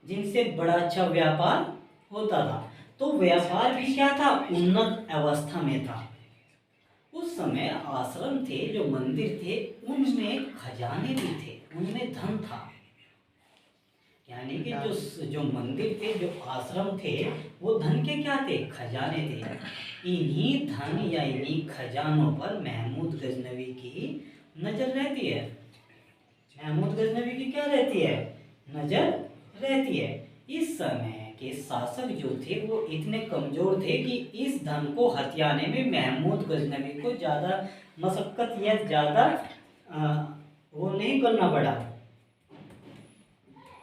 जिनसे बड़ा अच्छा व्यापार होता था। तो व्यापार भी क्या था, उन्नत अवस्था में था। उस समय आश्रम थे, जो मंदिर थे, उनमें खजाने भी थे, उनमें धन था। यानी कि जो मंदिर थे, जो आश्रम थे, वो धन के क्या थे, खजाने थे। इन्हीं धन या इन्हीं खजानों पर महमूद गजनवी की नजर रहती है। महमूद गजनवी की क्या रहती है, नजर रहती है। इस समय के शासक जो थे वो इतने कमजोर थे कि इस धन को हथियाने में महमूद गजनवी को ज्यादा मशक्कत या ज्यादा वो नहीं करना पड़ा,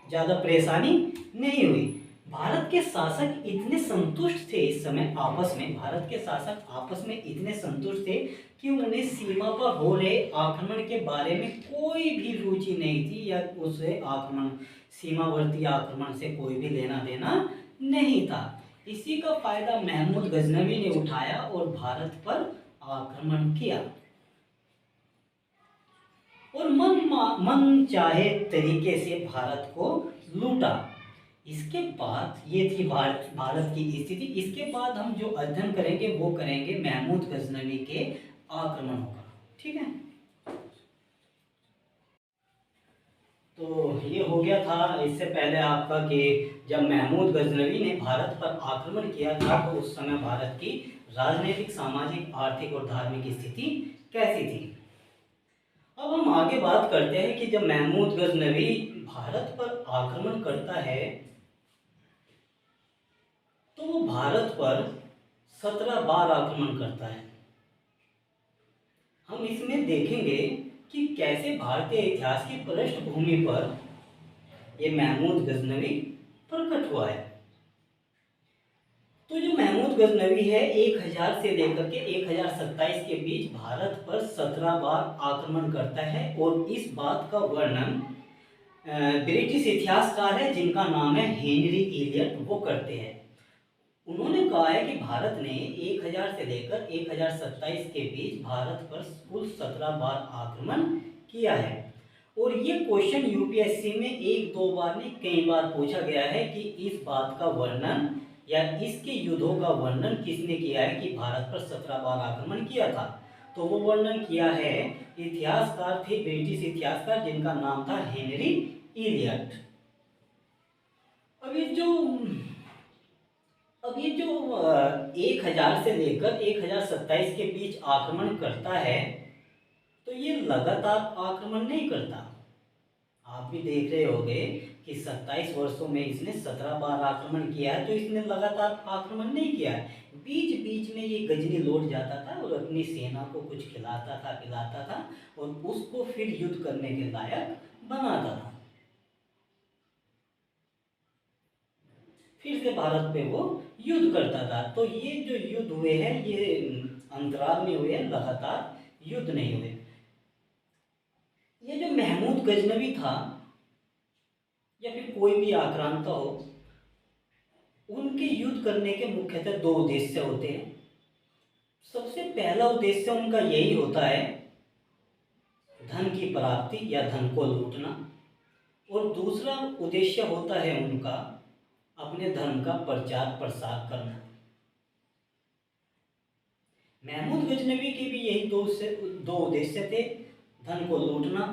ज्यादा परेशानी नहीं हुई। भारत के शासक इतने संतुष्ट थे इस समय आपस में, भारत के शासक आपस में इतने संतुष्ट थे कि उन्हें सीमा पर हो रहे आक्रमण के बारे में कोई भी रुचि नहीं थी, या उसे आक्रमण, सीमावर्ती आक्रमण से कोई भी लेना देना नहीं था। इसी का फायदा महमूद गजनवी ने उठाया और भारत पर आक्रमण किया और मन चाहे तरीके से भारत को लूटा। इसके बाद ये थी भारत की स्थिति। इसके बाद हम जो अध्ययन करेंगे वो करेंगे महमूद गजनवी के आक्रमणों का। ठीक है, तो ये हो गया था इससे पहले आपका कि जब महमूद गजनवी ने भारत पर आक्रमण किया था तो उस समय भारत की राजनीतिक, सामाजिक, आर्थिक और धार्मिक स्थिति कैसी थी। अब हम आगे बात करते हैं कि जब महमूद गजनवी भारत पर आक्रमण करता है तो वो भारत पर 17 बार आक्रमण करता है। हम इसमें देखेंगे कि कैसे भारतीय इतिहास की पृष्ठभूमि पर ये महमूद गजनवी प्रकट हुआ है। तो जो महमूद गजनवी है 1000 से लेकर के 1027 के बीच भारत पर 17 बार आक्रमण करता है और इस बात का वर्णन ब्रिटिश इतिहासकार है जिनका नाम है हेनरी इलियट, वो करते हैं। उन्होंने कहा है कि भारत ने 1000 से लेकर 1027 के बीच भारत पर कुल 17 बार आक्रमण किया है। और ये क्वेश्चन यूपीएससी में एक दो बार नहीं कई बार पूछा गया है कि इस बात का वर्णन या इसके युद्धों का वर्णन किसने किया है कि भारत पर 17 बार आक्रमण किया था। तो वो वर्णन किया है इतिहासकार थे, ब्रिटिश इतिहासकार जिनका नाम था हेनरी इलियट। अब ये जो 1000 से लेकर 1027 के बीच आक्रमण करता है तो ये लगातार आक्रमण नहीं करता। आप भी देख रहे होंगे कि 27 वर्षों में इसने 17 बार आक्रमण किया है, तो इसने लगातार आक्रमण नहीं किया है। बीच बीच में ये गजनी लौट जाता था और अपनी सेना को कुछ खिलाता था, पिलाता था और उसको फिर युद्ध करने के लायक बनाता था। फिर से भारत पे वो युद्ध करता था। तो ये जो युद्ध हुए हैं ये अंतराल में हुए हैं, लगातार युद्ध नहीं हुए। ये जो महमूद गजनवी था या फिर कोई भी आक्रांता हो, उनके युद्ध करने के मुख्यतः दो उद्देश्य होते हैं। सबसे पहला उद्देश्य उनका यही होता है धन की प्राप्ति या धन को लूटना, और दूसरा उद्देश्य होता है उनका अपने धर्म का प्रचार प्रसार करना। महमूद गजनवी के भी यही दो उद्देश्य थे, धन को लूटना,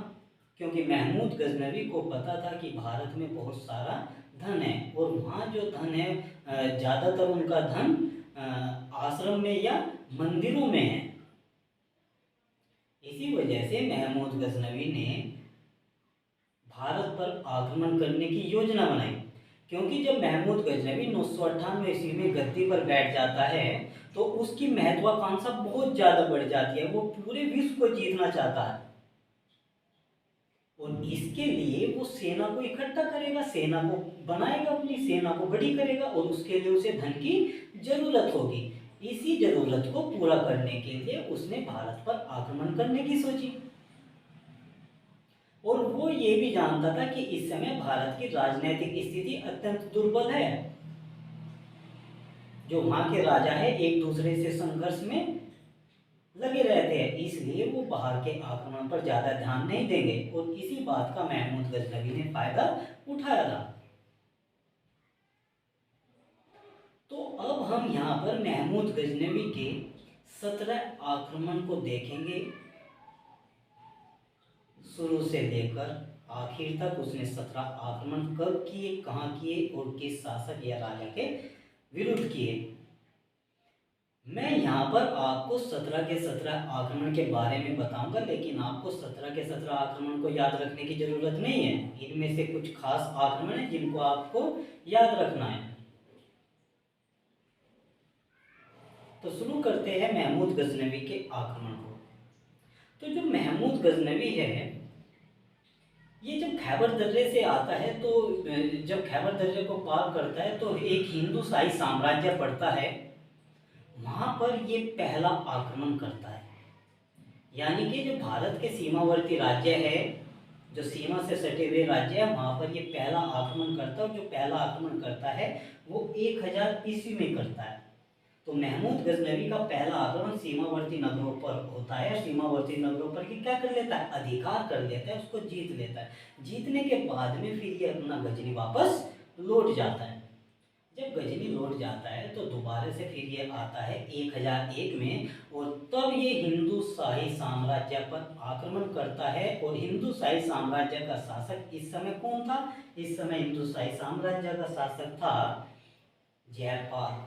क्योंकि महमूद गजनवी को पता था कि भारत में बहुत सारा धन है और वहाँ जो धन है ज़्यादातर उनका धन आश्रम में या मंदिरों में है। इसी वजह से महमूद गजनवी ने भारत पर आक्रमण करने की योजना बनाई। क्योंकि जब महमूद गजनवी 998 ईस्वी में गद्दी पर बैठ जाता है तो उसकी महत्वाकांक्षा बहुत ज़्यादा बढ़ जाती है। वो पूरे विश्व को जीतना चाहता है। और इसके लिए वो सेना को इकट्ठा करेगा, सेना को बनाएगा, अपनी सेना को बड़ी करेगा और उसके लिए उसे धन की जरूरत होगी। इसी जरूरत को पूरा करने के लिए उसने भारत पर आक्रमण करने की सोची। और वो ये भी जानता था कि इस समय भारत की राजनीतिक स्थिति अत्यंत दुर्बल है। जो वहां के राजा है एक दूसरे से संघर्ष में लगे रहते हैं, इसलिए वो बाहर के आक्रमण पर ज्यादा ध्यान नहीं देंगे। और इसी बात का महमूद गजनवी ने फायदा उठाया था। तो अब हम यहाँ पर महमूद गजनवी के 17 आक्रमण को देखेंगे, शुरू से लेकर आखिर तक। उसने 17 आक्रमण कब किए, कहाँ किए और किस शासक या राजा के विरुद्ध किए। मैं यहाँ पर आपको 17 के 17 आक्रमण के बारे में बताऊंगा, लेकिन आपको 17 के 17 आक्रमण को याद रखने की जरूरत नहीं है। इनमें से कुछ खास आक्रमण है जिनको आपको याद रखना है। तो शुरू करते हैं महमूद गजनवी के आक्रमण को। तो जो महमूद गजनवी है, ये जब खैबर दर्रे से आता है, तो जब खैबर दर्रे को पार करता है तो एक हिंदू शाही साम्राज्य पड़ता है, वहां पर ये पहला आक्रमण करता है। यानी कि जो भारत के सीमावर्ती राज्य है, जो सीमा से सटे हुए राज्य है, वहां पर ये पहला आक्रमण करता है। जो पहला आक्रमण करता है वो 1000 ईस्वी में करता है। तो महमूद गजनवी का पहला आक्रमण सीमावर्ती नगरों पर होता है। सीमावर्ती नगरों पर ये क्या कर लेता है, अधिकार कर लेता है, उसको जीत लेता है। जीतने के बाद में फिर ये अपना गजनी वापस लौट जाता है। जब गजनी लौट जाता है तो दोबारा से फिर ये आता है 1001 में, और तब ये हिंदू शाही साम्राज्य पर आक्रमण करता है। और हिंदू शाही साम्राज्य का शासक इस समय कौन था? इस समय हिंदू शाही साम्राज्य का शासक था जयपाल,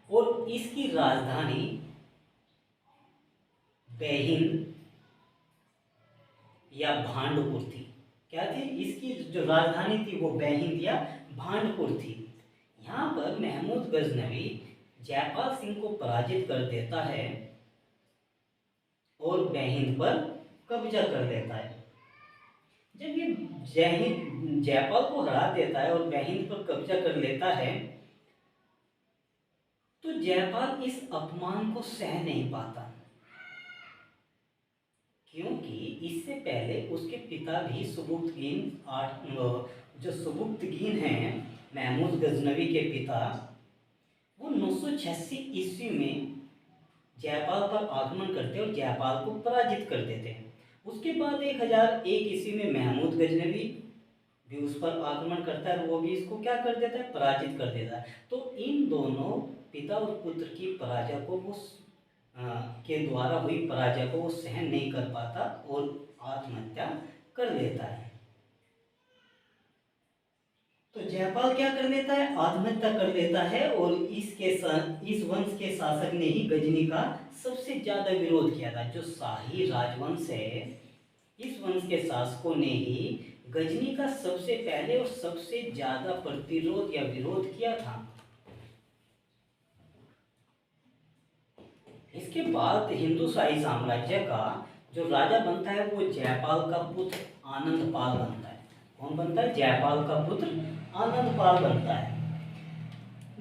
और इसकी राजधानी बेहिंद या भांडुपुर थी। क्या थी? इसकी जो राजधानी थी वो बेहिंद या भांडुपुर थी। यहाँ पर महमूद गजनवी जयपाल सिंह को पराजित कर देता है और बेहिंद पर कब्जा कर लेता है। जब ये जयपाल को हरा देता है और बेहिंद पर कब्जा कर लेता है, तो जयपाल इस अपमान को सह नहीं पाता, क्योंकि इससे पहले उसके पिता भी सुबुक्तगीन, जो सुबुक्तगीन हैं महमूद गजनवी के पिता, वो 986 ईस्वी में जयपाल पर आक्रमण करते और जयपाल को पराजित कर देते हैं। उसके बाद 1001 ईस्वी में महमूद गजनवी भी उस पर आक्रमण करता है और वो भी इसको क्या कर देता है, पराजित कर देता है। तो इन दोनों पिता और पुत्र की पराजय को वो के द्वारा हुई पराजय को वो सहन नहीं कर पाता और आत्महत्या कर लेता है। तो जयपाल क्या कर लेता है, आत्महत्या कर लेता है। और इस वंश के शासक ने ही गजनी का सबसे ज्यादा विरोध किया था। जो शाही राजवंश है, इस वंश के शासकों ने ही गजनी का सबसे पहले और सबसे ज्यादा प्रतिरोध या विरोध किया था। इसके बाद हिंदू शाही साम्राज्य का जो राजा बनता है वो जयपाल का पुत्र आनंदपाल बनता है। कौन बनता है? जयपाल का पुत्र आनंदपाल बनता है।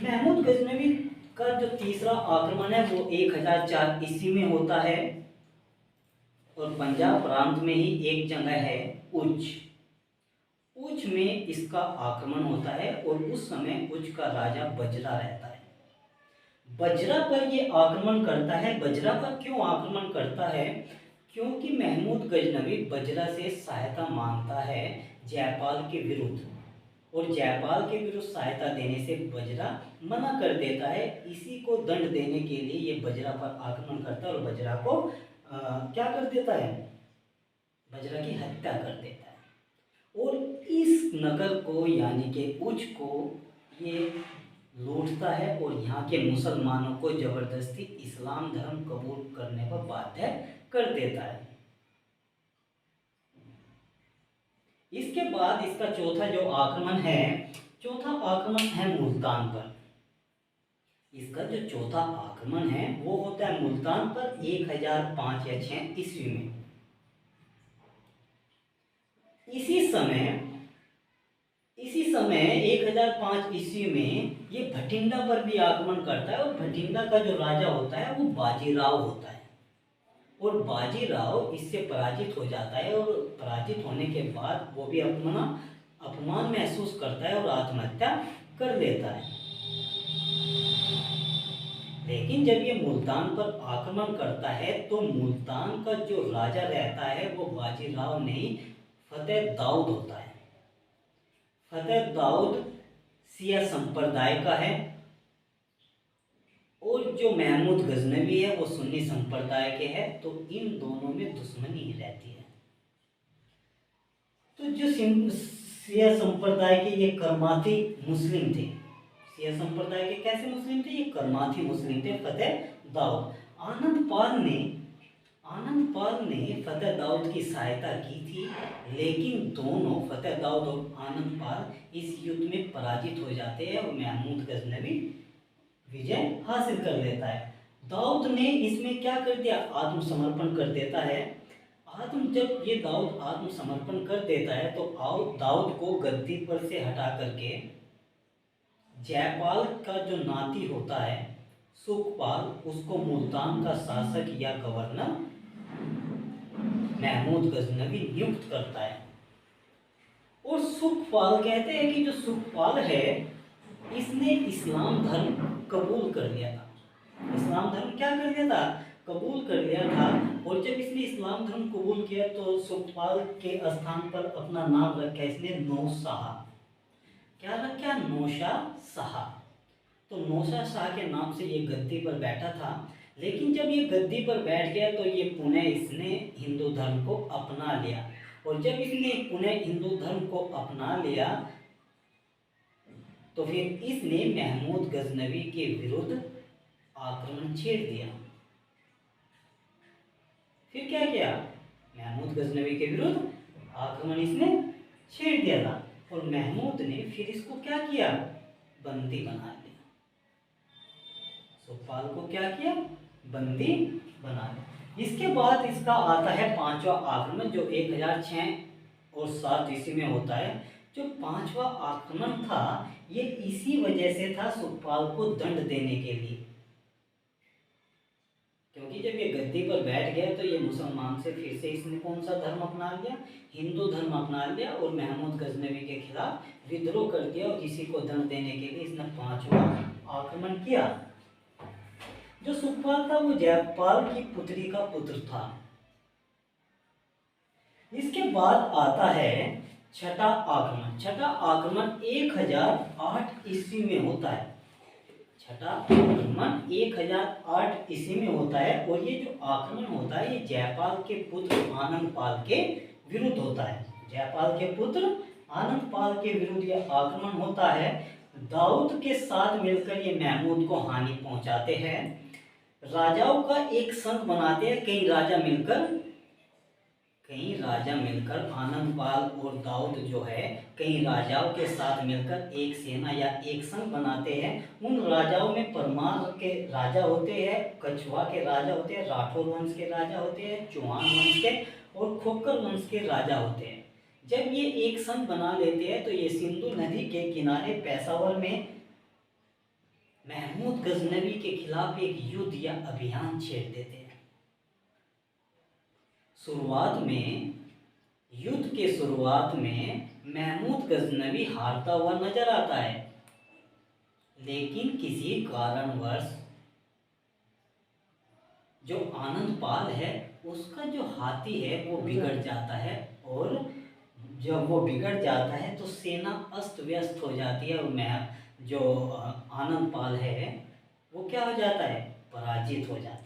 महमूद गजनवी का जो तीसरा आक्रमण है वो 1004 ईस्वी में होता है, और पंजाब प्रांत में ही एक जगह है उच्च में इसका आक्रमण होता है। और उस समय उच्च का राजा बजरा रहता है। बजरा पर ये आक्रमण करता है। बजरा पर क्यों आक्रमण करता है? क्योंकि महमूद गजनवी बजरा से सहायता मांगता है जयपाल के विरुद्ध, और जयपाल के विरुद्ध सहायता देने से बजरा मना कर देता है। इसी को दंड देने के लिए ये बजरा पर आक्रमण करता है और बजरा को क्या कर देता है, बजरा की हत्या कर देता है। और इस नगर को यानी कि उच्च को ये लूटता है और यहाँ के मुसलमानों को जबरदस्ती इस्लाम धर्म कबूल करने पर बाध्य कर देता है। इसके बाद इसका चौथा जो आक्रमण है, चौथा आक्रमण है मुल्तान पर। इसका जो चौथा आक्रमण है वो होता है मुल्तान पर 1005 या 6 ईस्वी में। इसी समय 1005 ईस्वी में ये भटिंडा पर भी आक्रमण करता है, और भटिंडा का जो राजा होता है वो बाजीराव होता है, और बाजीराव इससे पराजित हो जाता है, और पराजित होने के बाद वो भी अपना अपमान महसूस करता है और आत्महत्या कर लेता है। लेकिन जब ये मुल्तान पर आक्रमण करता है तो मुल्तान का जो राजा रहता है वो बाजीराव नहीं, फतेह दाऊद होता है। फतेह दाऊद शिया संप्रदाय का है, और जो महमूद गजनवी है वो सुन्नी संप्रदाय के है, तो इन दोनों में दुश्मनी ही रहती है। तो जो शिया संप्रदाय के ये करमाती मुस्लिम थे, शिया संप्रदाय के कैसे मुस्लिम थे, ये करमाती मुस्लिम थे फतेह दाऊद। आनंद पाल ने फतेह दाऊद की सहायता की थी, लेकिन दोनों फतेह दाऊद और आनंद पाल इस युद्ध में पराजित हो जाते हैं और महमूद गजनवी विजय हासिल कर लेता है। दाऊद ने इसमें क्या कर दिया, आत्मसमर्पण कर देता है। जब ये दाऊद आत्मसमर्पण कर देता है तो दाऊद को गद्दी पर से हटा करके जयपाल का जो नाती होता है सुखपाल, उसको मुल्तान का शासक या गवर्नर महमूद गजनवी नियुक्त करता है। और सुखपाल कहते हैं कि जो सुखपाल है इसने इस्लाम धर्म कबूल कर लिया था। इस्लाम धर्म क्या कर लिया था, कबूल कर लिया था। और जब इसने इस्लाम धर्म कबूल किया तो सुखपाल के स्थान पर अपना नाम रखा इसने नौशाह। क्या रखा, नौशाह शाह। तो नौशाह शाह के नाम से ये गद्दी पर बैठा था। लेकिन जब ये गद्दी पर बैठ गया तो ये पुनः इसने हिंदू धर्म को अपना लिया, और जब इसने पुनः हिंदू धर्म को अपना लिया तो फिर इसने महमूद गजनवी के विरुद्ध आक्रमण छेड़ दिया। फिर क्या किया, महमूद गजनवी के विरुद्ध आक्रमण इसने छेड़ दिया था, और महमूद ने फिर इसको क्या किया, बंदी बना लिया। सुखपाल को क्या किया, बंदी बना लिया। इसके बाद इसका आता है पांचवा आक्रमण, जो 1006 और 7 ईस्वी में होता है। जो पांचवा आक्रमण था ये इसी वजह से था, सुखपाल को दंड देने के लिए, क्योंकि जब ये गद्दी पर बैठ गया तो ये मुसलमान से फिर से इसने कौन सा धर्म अपना लिया, हिंदू धर्म अपना लिया, और महमूद गजनवी के खिलाफ विद्रोह कर दिया, और इसी को दंड देने के लिए इसने पांचवा आक्रमण किया। जो सुखपाल था वो जयपाल की पुत्री का पुत्र था। इसके बाद आता है छठा आक्रमण। छठा आक्रमण 1008 ईस्वी में होता है। छठा आक्रमण 1008 ईस्वी में होता है, और ये जो आक्रमण होता है ये जयपाल के पुत्र आनंद पाल के विरुद्ध होता है। जयपाल के पुत्र आनंद पाल के विरुद्ध यह आक्रमण होता है। दाऊद के साथ मिलकर ये महमूद को हानि पहुंचाते हैं। राजाओं का एक संघ बनाते हैं, कई राजा मिलकर आनंद पाल और दाऊद जो है कई राजाओं के साथ मिलकर एक सेना या एक संघ बनाते हैं। उन राजाओं में परमार के राजा होते हैं, कछुआ के राजा होते हैं, राठौर वंश के राजा होते हैं, चौहान वंश के और खोखर वंश के राजा होते हैं। जब ये एक संघ बना लेते हैं तो ये सिंधु नदी के किनारे पेशावर में महमूद गजनवी के खिलाफ एक युद्ध या अभियान छेड़ देते हैं। युद्ध के शुरुआत में महमूद गजनवी हारता हुआ नजर आता है, लेकिन किसी कारणवश जो आनंद पाल है उसका जो हाथी है वो बिगड़ जाता है, और जब वो बिगड़ जाता है तो सेना अस्त व्यस्त हो जाती है, और जो आनंद पाल है वो क्या हो जाता है, पराजित हो जाता है।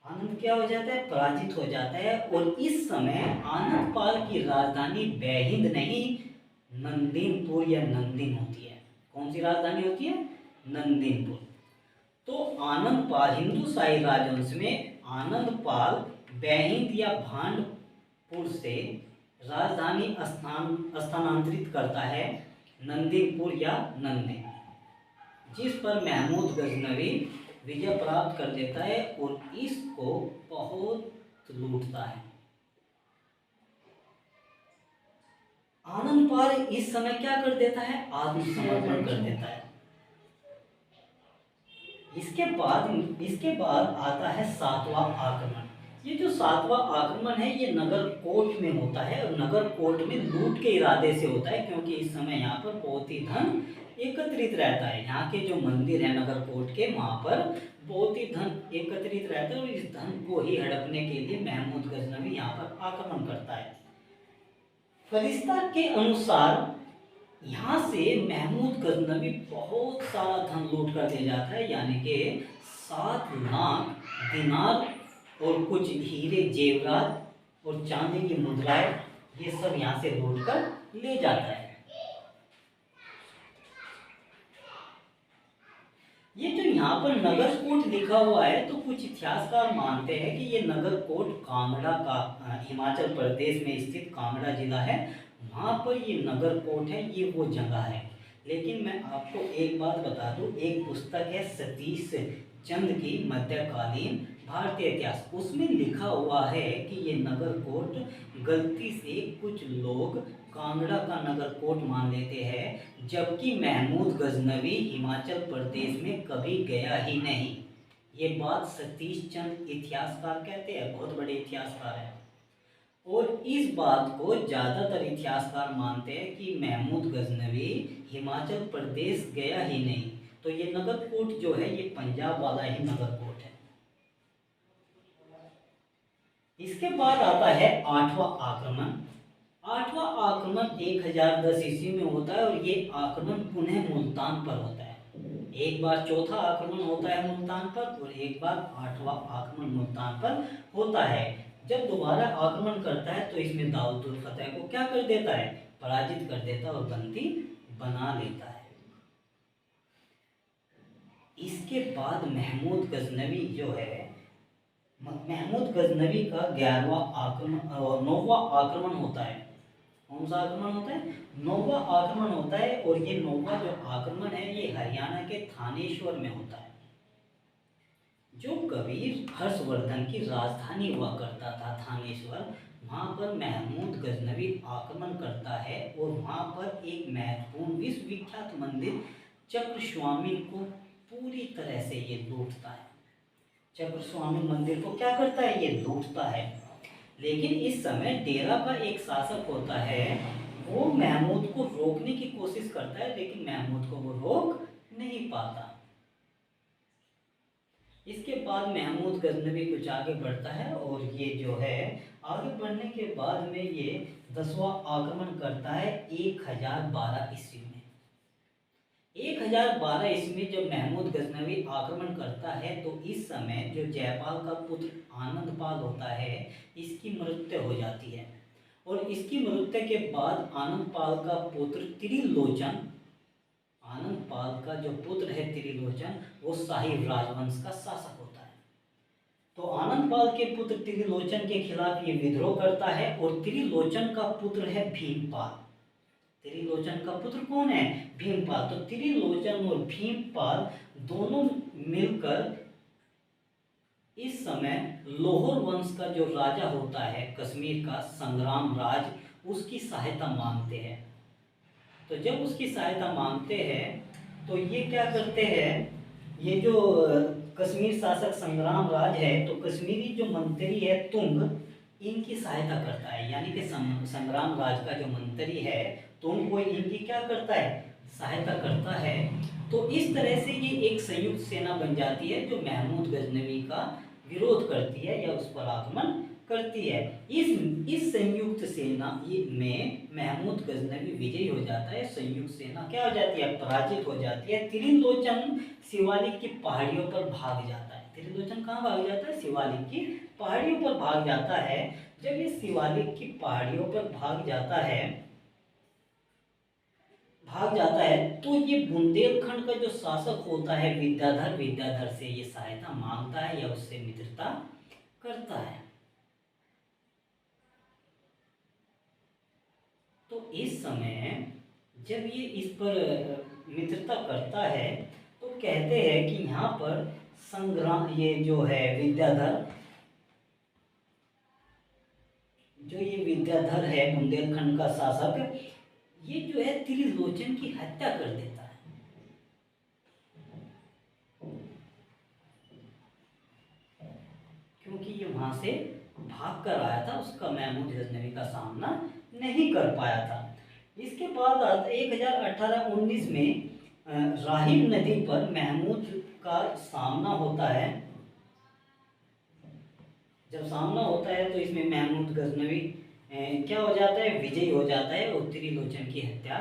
आनंद क्या हो जाता है, पराजित हो जाता है। और इस समय आनंद पाल की राजधानी बैहिंद नहीं नंदीनपुर या नंदीन होती है। कौन सी राजधानी होती है, नंदीनपुर। तो आनंद पाल हिंदू शाही राजवंश में आनंद पाल बैहिंद या भांडपुर से राजधानी स्थानांतरित करता है नंदीनपुर या नंदीन, जिस पर महमूद गजनवी विजय प्राप्त कर लेता है और इसको बहुत लूटता है। आनंदपाल इस समय क्या कर देता है, आत्मसमर्पण कर देता है। इसके बाद आता है सातवां आक्रमण। ये जो सातवां आक्रमण है ये नगर कोट में होता है और नगर कोट में लूट के इरादे से होता है, क्योंकि इस समय यहाँ पर बहुत ही धन एकत्रित रहता है। यहाँ के जो मंदिर है नगर कोट के, वहाँ पर बहुत ही धन एकत्रित रहता है और इस धन को ही हड़पने के लिए महमूद गजनवी यहाँ पर आक्रमण करता है। फरिश्ता के अनुसार यहाँ से महमूद गजनवी बहुत सारा धन लूट कर ले जाता है, यानी कि 7 लाख दिनार और कुछ हीरे जेवरात और चांदी की मुद्राएं, ये सब यहाँ से लूट कर ले जाता है। ये जो यहाँ पर नगर कोट लिखा हुआ है, तो कुछ इतिहासकार मानते हैं कि ये नगर कोट कांगड़ा का, हिमाचल प्रदेश में स्थित कांगड़ा जिला है, वहाँ पर ये नगर कोट है, ये वो जगह है। लेकिन मैं आपको एक बात बता दूं, एक पुस्तक है सतीश चंद की मध्यकालीन भारतीय इतिहास, उसमें लिखा हुआ है कि ये नगर कोट गलती से कुछ लोग कांगड़ा का नगर कोट मान लेते हैं, जबकि महमूद गजनवी हिमाचल प्रदेश में कभी गया ही नहीं। ये बात सतीश चंद इतिहासकार कहते हैं, बहुत बड़े इतिहासकार हैं, और इस बात को ज़्यादातर इतिहासकार मानते हैं कि महमूद गजनवी हिमाचल प्रदेश गया ही नहीं। तो ये नगर कोट जो है ये पंजाब वाला ही नगर कोट है। इसके बाद आता है 8वां आक्रमण। 8वां आक्रमण 1010 ईस्वी में होता है और ये आक्रमण पुनः मुल्तान पर होता है। एक बार चौथा आक्रमण होता है मुल्तान पर और एक बार 8वां आक्रमण मुल्तान पर होता है। जब दोबारा आक्रमण करता है तो इसमें दाऊद फतेह को क्या कर देता है, पराजित कर देता है और बंदी बना लेता है। इसके बाद महमूद गजनवी जो है, महमूद गजनवी का 11वां आक्रमण, 9वां आक्रमण होता है। कौन सा आक्रमण होता है, 9वां आक्रमण होता है, और ये 9वां जो आक्रमण है ये हरियाणा के थानेश्वर में होता है, जो कबीर हर्षवर्धन की राजधानी हुआ करता था थानेश्वर। वहाँ पर महमूद गजनवी आक्रमण करता है और वहाँ पर एक महत्वपूर्ण विश्वविख्यात मंदिर चक्रस्वामी को पूरी तरह से ये लूटता है। चक्रस्वामी मंदिर को क्या करता है, ये लूटता है। लेकिन इस समय डेरा का एक शासक होता है, वो महमूद को रोकने की कोशिश करता है, लेकिन महमूद को वो रोक नहीं पाता। इसके बाद महमूद गजनवी कुछ आगे बढ़ता है और ये जो है आगे बढ़ने के बाद में ये 10वां आक्रमण करता है 1012 ईस्वी में। 1012 ईस्वी में जब महमूद गजनवी आक्रमण करता है तो इस समय जो जयपाल का पुत्र आनंदपाल होता है, इसकी मृत्यु हो जाती है, और इसकी मृत्यु के बाद आनंदपाल का पुत्र त्रिलोचन, आनंदपाल का जो पुत्र है त्रिलोचन, वो शाही राजवंश का शासक होता है। तो आनंदपाल के पुत्र त्रिलोचन के खिलाफ ये विद्रोह करता है, और त्रिलोचन का पुत्र है भीमपाल। त्रिलोचन का पुत्र कौन है, भीमपाल। तो त्रिलोचन और भीमपाल दोनों मिलकर इस समय लोहर वंश का जो राजा होता है कश्मीर का, संग्राम राज, उसकी सहायता मांगते हैं। तो जब उसकी सहायता मांगते हैं तो ये क्या करते हैं, ये जो कश्मीर शासक संग्राम राज है, तो कश्मीरी जो मंत्री है तुंग, इनकी सहायता करता है, यानी कि संग्राम राज का जो मंत्री है तुंग, वो इनकी क्या करता है, सहायता करता है। तो इस तरह से ये एक संयुक्त सेना बन जाती है जो महमूद गजनवी का विरोध करती है या उस पर आक्रमण करती है। इस संयुक्त सेना में महमूद गजनवी विजयी हो जाता है, संयुक्त सेना क्या हो जाती है, पराजित हो जाती है। त्रिलोचन शिवालिक की पहाड़ियों पर भाग जाता है। त्रिलोचन कहाँ भाग जाता है, शिवालिक की पहाड़ियों पर भाग जाता है। जब ये शिवालिक की पहाड़ियों पर भाग जाता है तो ये बुंदेलखंड का जो शासक होता है विद्याधर से ये सहायता मांगता है या उससे मित्रता करता है। तो इस समय जब ये इस पर मित्रता करता है तो कहते हैं कि यहाँ पर संग्राम, ये जो है विद्याधर, जो ये विद्याधर है बुंदेलखंड का शासक, ये जो है त्रिलोचन की हत्या कर देता है। क्योंकि ये वहां से भाग कर आया था, उसका महमूद गजनवी का सामना नहीं कर पाया था। इसके बाद 1018-19 में राहिब नदी पर महमूद का सामना होता है। जब सामना होता है तो इसमें महमूद गजनवी क्या हो जाता है, विजयी हो जाता है और त्रिलोचन की हत्या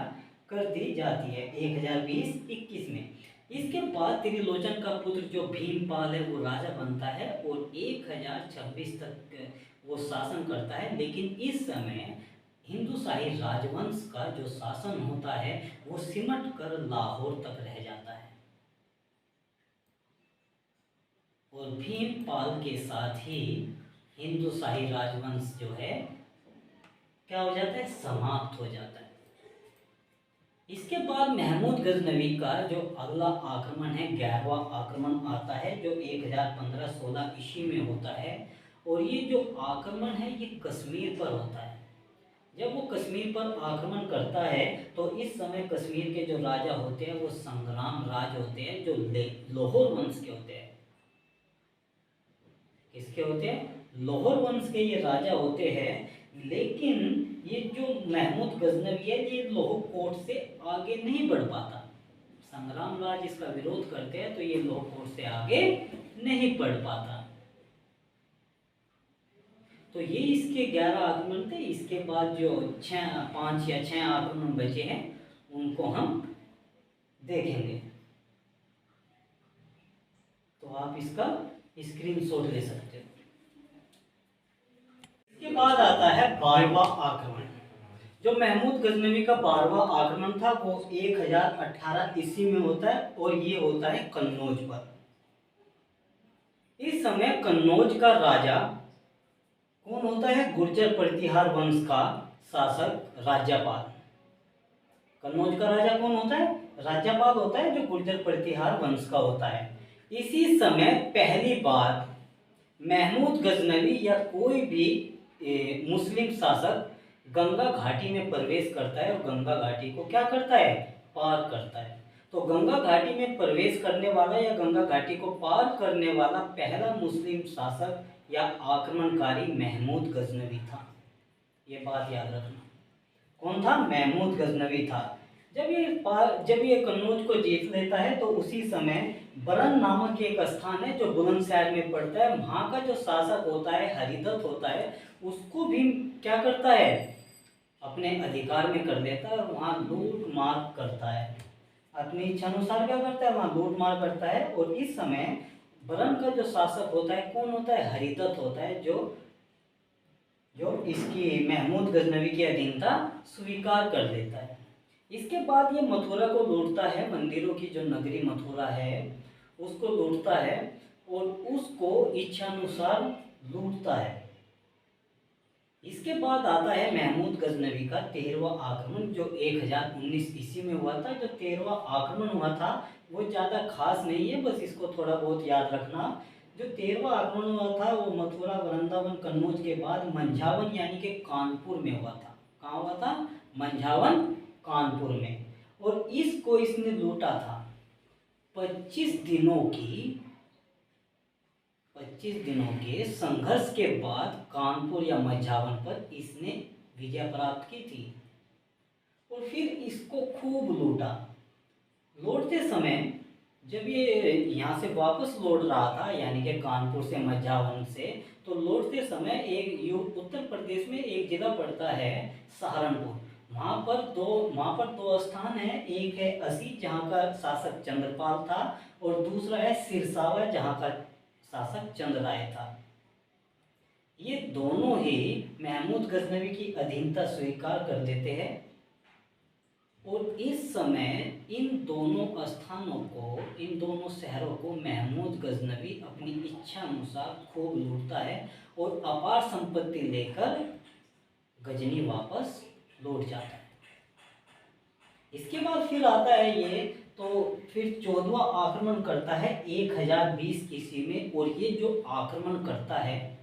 कर दी जाती है 1020-21 में। इसके बाद त्रिलोचन का पुत्र जो भीमपाल है वो राजा बनता है और 1026 तक वो शासन करता है। लेकिन इस समय हिंदुशाही राजवंश का जो शासन होता है वो सिमट कर लाहौर तक रह जाता है और भीमपाल के साथ ही हिंदुशाही राजवंश जो है क्या हो जाता है, समाप्त हो जाता है। इसके बाद महमूद गजनवी का जो अगला आक्रमण है, 11वां आक्रमण आता है जो 1015-16 ईस्वी में होता है। और ये जो आक्रमण है ये कश्मीर पर होता है। जब वो कश्मीर पर आक्रमण करता है तो इस समय कश्मीर के जो राजा होते हैं वो संग्राम राज होते हैं, जो लाहौर वंश के होते हैं। किसके होते हैं, लाहौर वंश के ये राजा होते हैं। लेकिन ये जो महमूद गजनवी है ये लाहौर कोट से आगे नहीं बढ़ पाता। संग्राम राज इसका विरोध करते हैं तो ये लाहौर कोट से आगे नहीं बढ़ पाता। तो ये इसके 11 आक्रमण थे। इसके बाद जो 5 या 6 आक्रमण बचे हैं उनको हम देखेंगे। तो आप इसका स्क्रीनशॉट ले सकते हो। इसके बाद आता है 12वां आक्रमण। जो महमूद गजनवी का 12वां आक्रमण था वो 1018 ईस्वी में होता है और ये होता है कन्नौज पर। इस समय कन्नौज का राजा कौन होता है, गुर्जर प्रतिहार वंश का शासक राज्यपाल। कन्नौज का राजा कौन होता है, राज्यपाल होता है जो गुर्जर प्रतिहार वंश का होता है। इसी समय पहली बार महमूद गजनवी या कोई भी मुस्लिम शासक गंगा घाटी में प्रवेश करता है और गंगा घाटी को क्या करता है, पार करता है। तो गंगा घाटी में प्रवेश करने वाला या गंगा घाटी को पार करने वाला पहला मुस्लिम शासक या आक्रमणकारी महमूद गजनवी था। ये बात याद रखना, कौन था, महमूद गजनवी था। जब ये कन्नौज को जीत लेता है तो उसी समय बरन नामक एक स्थान है जो बुलंदशहर में पड़ता है। वहाँ का जो शासक होता है हरिदत्त होता है, उसको भी क्या करता है, अपने अधिकार में कर लेता है और वहाँ लूट मार करता है। अपनी इच्छा अनुसार क्या करता है, वहाँ लूट मार करता है। और इस समय बरन का जो शासक होता है कौन होता है, हरिदत्त होता है, जो इसकी महमूद गजनवी की अधीनता स्वीकार कर लेता है। इसके बाद ये मथुरा को लूटता है, मंदिरों की जो नगरी मथुरा है उसको लूटता है और उसको इच्छानुसार लूटता है। इसके बाद आता है महमूद गजनवी का 13वां आक्रमण जो 1019 ईस्वी में हुआ था। जो 13वां आक्रमण हुआ था वो ज़्यादा खास नहीं है, बस इसको थोड़ा बहुत याद रखना। जो 13वां आक्रमण हुआ था वो मथुरा, वृंदावन, कन्नौज के बाद मंझावन यानी कि कानपुर में हुआ था। कहाँ हुआ था, मंझावन, कानपुर में। और इसको इसने लूटा था 25 दिनों के संघर्ष के बाद कानपुर या मंझावन पर इसने विजय प्राप्त की थी और फिर इसको खूब लूटा। लौटते समय जब ये यहाँ से वापस लौट रहा था यानी कि कानपुर से मंझावन से, तो लौटते समय एक उत्तर प्रदेश में एक जिला पड़ता है सहारनपुर। वहाँ पर दो स्थान हैं, एक है असी जहाँ का शासक चंद्रपाल था और दूसरा है सिरसावा जहाँ का शासक चंद्रराय था। ये दोनों ही महमूद गजनवी की अधीनता स्वीकार कर लेते हैं और इस समय इन दोनों स्थानों को, इन दोनों शहरों को महमूद गजनवी अपनी इच्छा अनुसार खूब लूटता है और अपार संपत्ति लेकर गजनी वापस लौट जाता है। इसके बाद फिर आता है ये, तो फिर 14वां आक्रमण करता है 1020 ईस्वी में। और ये जो आक्रमण करता है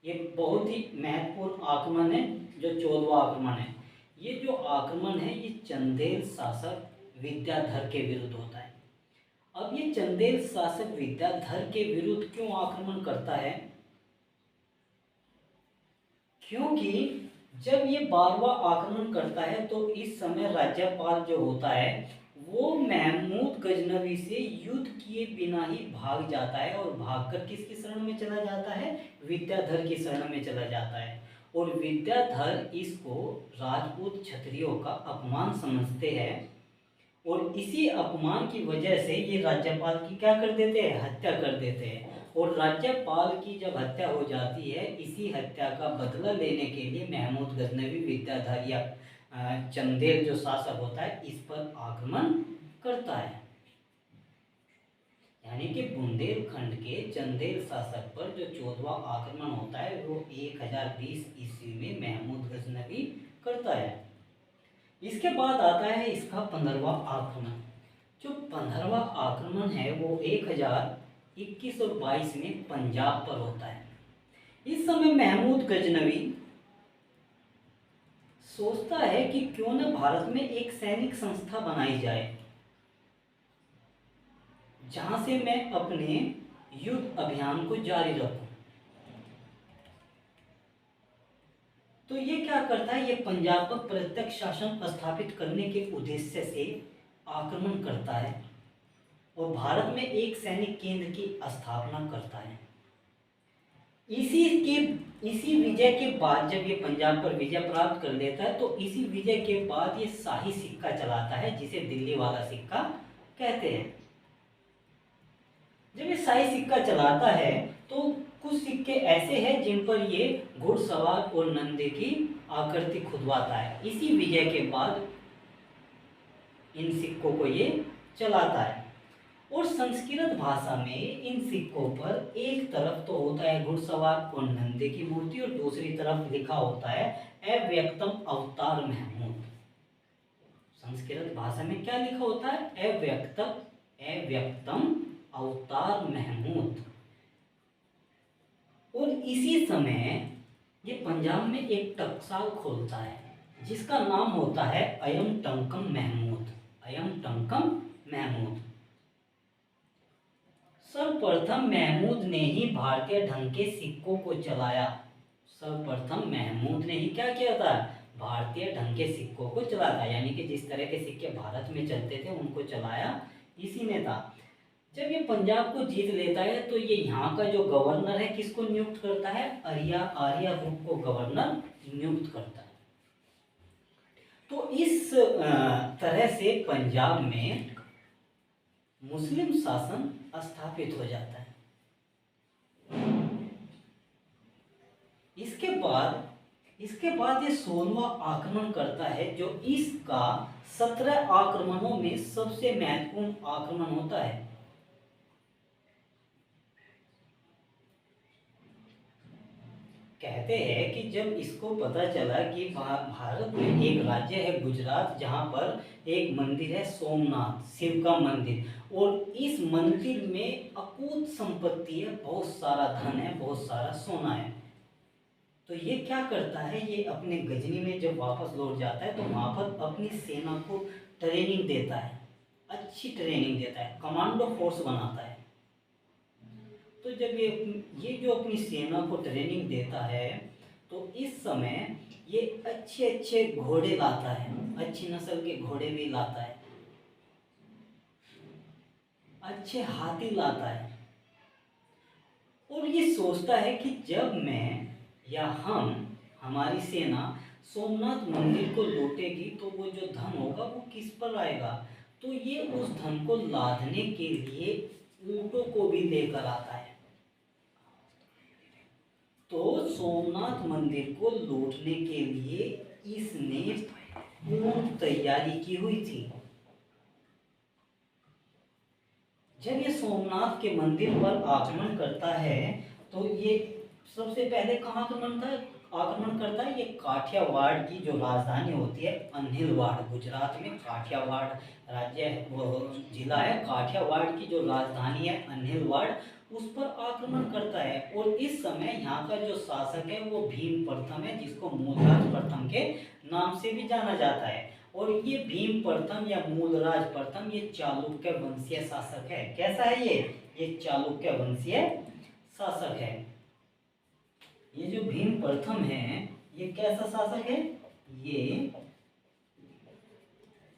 ये बहुत ही महत्वपूर्ण आक्रमण है, जो 14वां आक्रमण है। ये जो आक्रमण है ये चंदेल शासक विद्याधर के विरुद्ध होता है। अब ये चंदेल शासक विद्याधर के विरुद्ध क्यों आक्रमण करता है? क्योंकि जब ये बारवा आक्रमण करता है तो इस समय राज्यपाल जो होता है वो महमूद गजनवी से युद्ध किए बिना ही भाग जाता है और भागकर किसकी शरण में चला जाता है? विद्याधर की शरण में चला जाता है। और विद्याधर इसको राजपूत क्षत्रियों का अपमान समझते हैं और इसी अपमान की वजह से ये राज्यपाल की क्या कर देते हैं? हत्या कर देते हैं। और राज्यपाल की जब हत्या हो जाती है, इसी हत्या का बदला लेने के लिए महमूद गजनवी विद्याधर या चंदेल जो शासक होता है इस पर आक्रमण करता है। यानी कि बुंदेलखंड के चंदेल शासक पर जो 14वां आक्रमण होता है वो 1020 ईस्वी में महमूद गजनवी करता है। इसके बाद आता है इसका 15वां आक्रमण। जो 15वां आक्रमण है वो 1021 और 22 में पंजाब पर होता है। इस समय महमूद गजनवी सोचता है कि क्यों न भारत में एक सैनिक संस्था बनाई जाए जहां से मैं अपने युद्ध अभियान को जारी रखूं। तो ये क्या करता है? ये पंजाब पर प्रत्यक्ष शासन स्थापित करने के उद्देश्य से आक्रमण करता है और भारत में एक सैनिक केंद्र की स्थापना करता है। इसी विजय के बाद जब ये पंजाब पर विजय प्राप्त कर लेता है तो इसी विजय के बाद ये शाही सिक्का चलाता है जिसे दिल्ली वाला सिक्का कहते हैं। जब ये शाही सिक्का चलाता है तो कुछ सिक्के ऐसे हैं जिन पर ये घुड़सवार और नंदे की आकृति खुदवाता है। इसी विजय के बाद इन सिक्कों को ये चलाता है और संस्कृत भाषा में इन सिक्कों पर एक तरफ तो होता है घुड़सवार और नंदे की मूर्ति और दूसरी तरफ लिखा होता है अव्यक्तम अवतार महमूद। संस्कृत भाषा में क्या लिखा होता है? अव्यक्तम अवतार महमूद। और इसी समय ये पंजाब में एक टकसाल खोलता है जिसका नाम होता है अयम टंकम महमूद। अयम टंकम महमूद। सर्वप्रथम महमूद ने ही भारतीय ढंग के सिक्कों को चलाया। सर्वप्रथम महमूद ने ही क्या किया था? भारतीय ढंग के सिक्कों को चलाया। यानी कि जिस तरह के सिक्के भारत में चलते थे उनको चलाया इसी ने था। जब ये पंजाब को जीत लेता है तो ये यहाँ का जो गवर्नर है किसको नियुक्त करता है? आर्या ग्रुप को गवर्नर नियुक्त करता है। तो इस तरह से पंजाब में मुस्लिम शासन स्थापित हो जाता है। इसके बाद ये 16वां आक्रमण करता है जो इसका 17 आक्रमणों में सबसे महत्वपूर्ण आक्रमण होता है। कहते हैं कि जब इसको पता चला कि भारत में एक राज्य है गुजरात जहाँ पर एक मंदिर है सोमनाथ शिव का मंदिर, और इस मंदिर में अकूत संपत्ति है, बहुत सारा धन है, बहुत सारा सोना है। तो ये क्या करता है? ये अपने गजनी में जब वापस लौट जाता है तो वहाँ पर अपनी सेना को ट्रेनिंग देता है, अच्छी ट्रेनिंग देता है, कमांडो फोर्स बनाता है। तो जब ये जो अपनी सेना को ट्रेनिंग देता है तो इस समय ये अच्छे अच्छे घोड़े लाता है, अच्छी नस्ल के घोड़े भी लाता है, अच्छे हाथी लाता है। और ये सोचता है कि जब मैं या हमारी सेना सोमनाथ मंदिर को लूटेगी तो वो जो धन होगा वो किस पर आएगा? तो ये उस धन को लादने के लिए ऊंटों को भी लेकर आता है। तो सोमनाथ मंदिर को लूटने के लिए इसने पूर्ण तैयारी की हुई थी। जब ये सोमनाथ के मंदिर पर आक्रमण करता है तो ये सबसे पहले कहाँ आक्रमण करता है? ये काठियावाड़ की जो राजधानी होती है अन्हिलवाड़, गुजरात में काठियावाड़ राज्य वो जिला है, काठियावाड़ की जो राजधानी है अन्हिलवाड़, उस पर आक्रमण करता है। और इस समय यहाँ का जो शासक है वो भीम प्रथम है, जिसको मूलराज प्रथम के नाम से भी जाना जाता है। और ये भीम प्रथम या मूलराज प्रथम ये चालुक्य वंशीय शासक है। कैसा है ये चालुक्य वंशीय शासक है। ये जो भीम प्रथम है ये कैसा शासक है, ये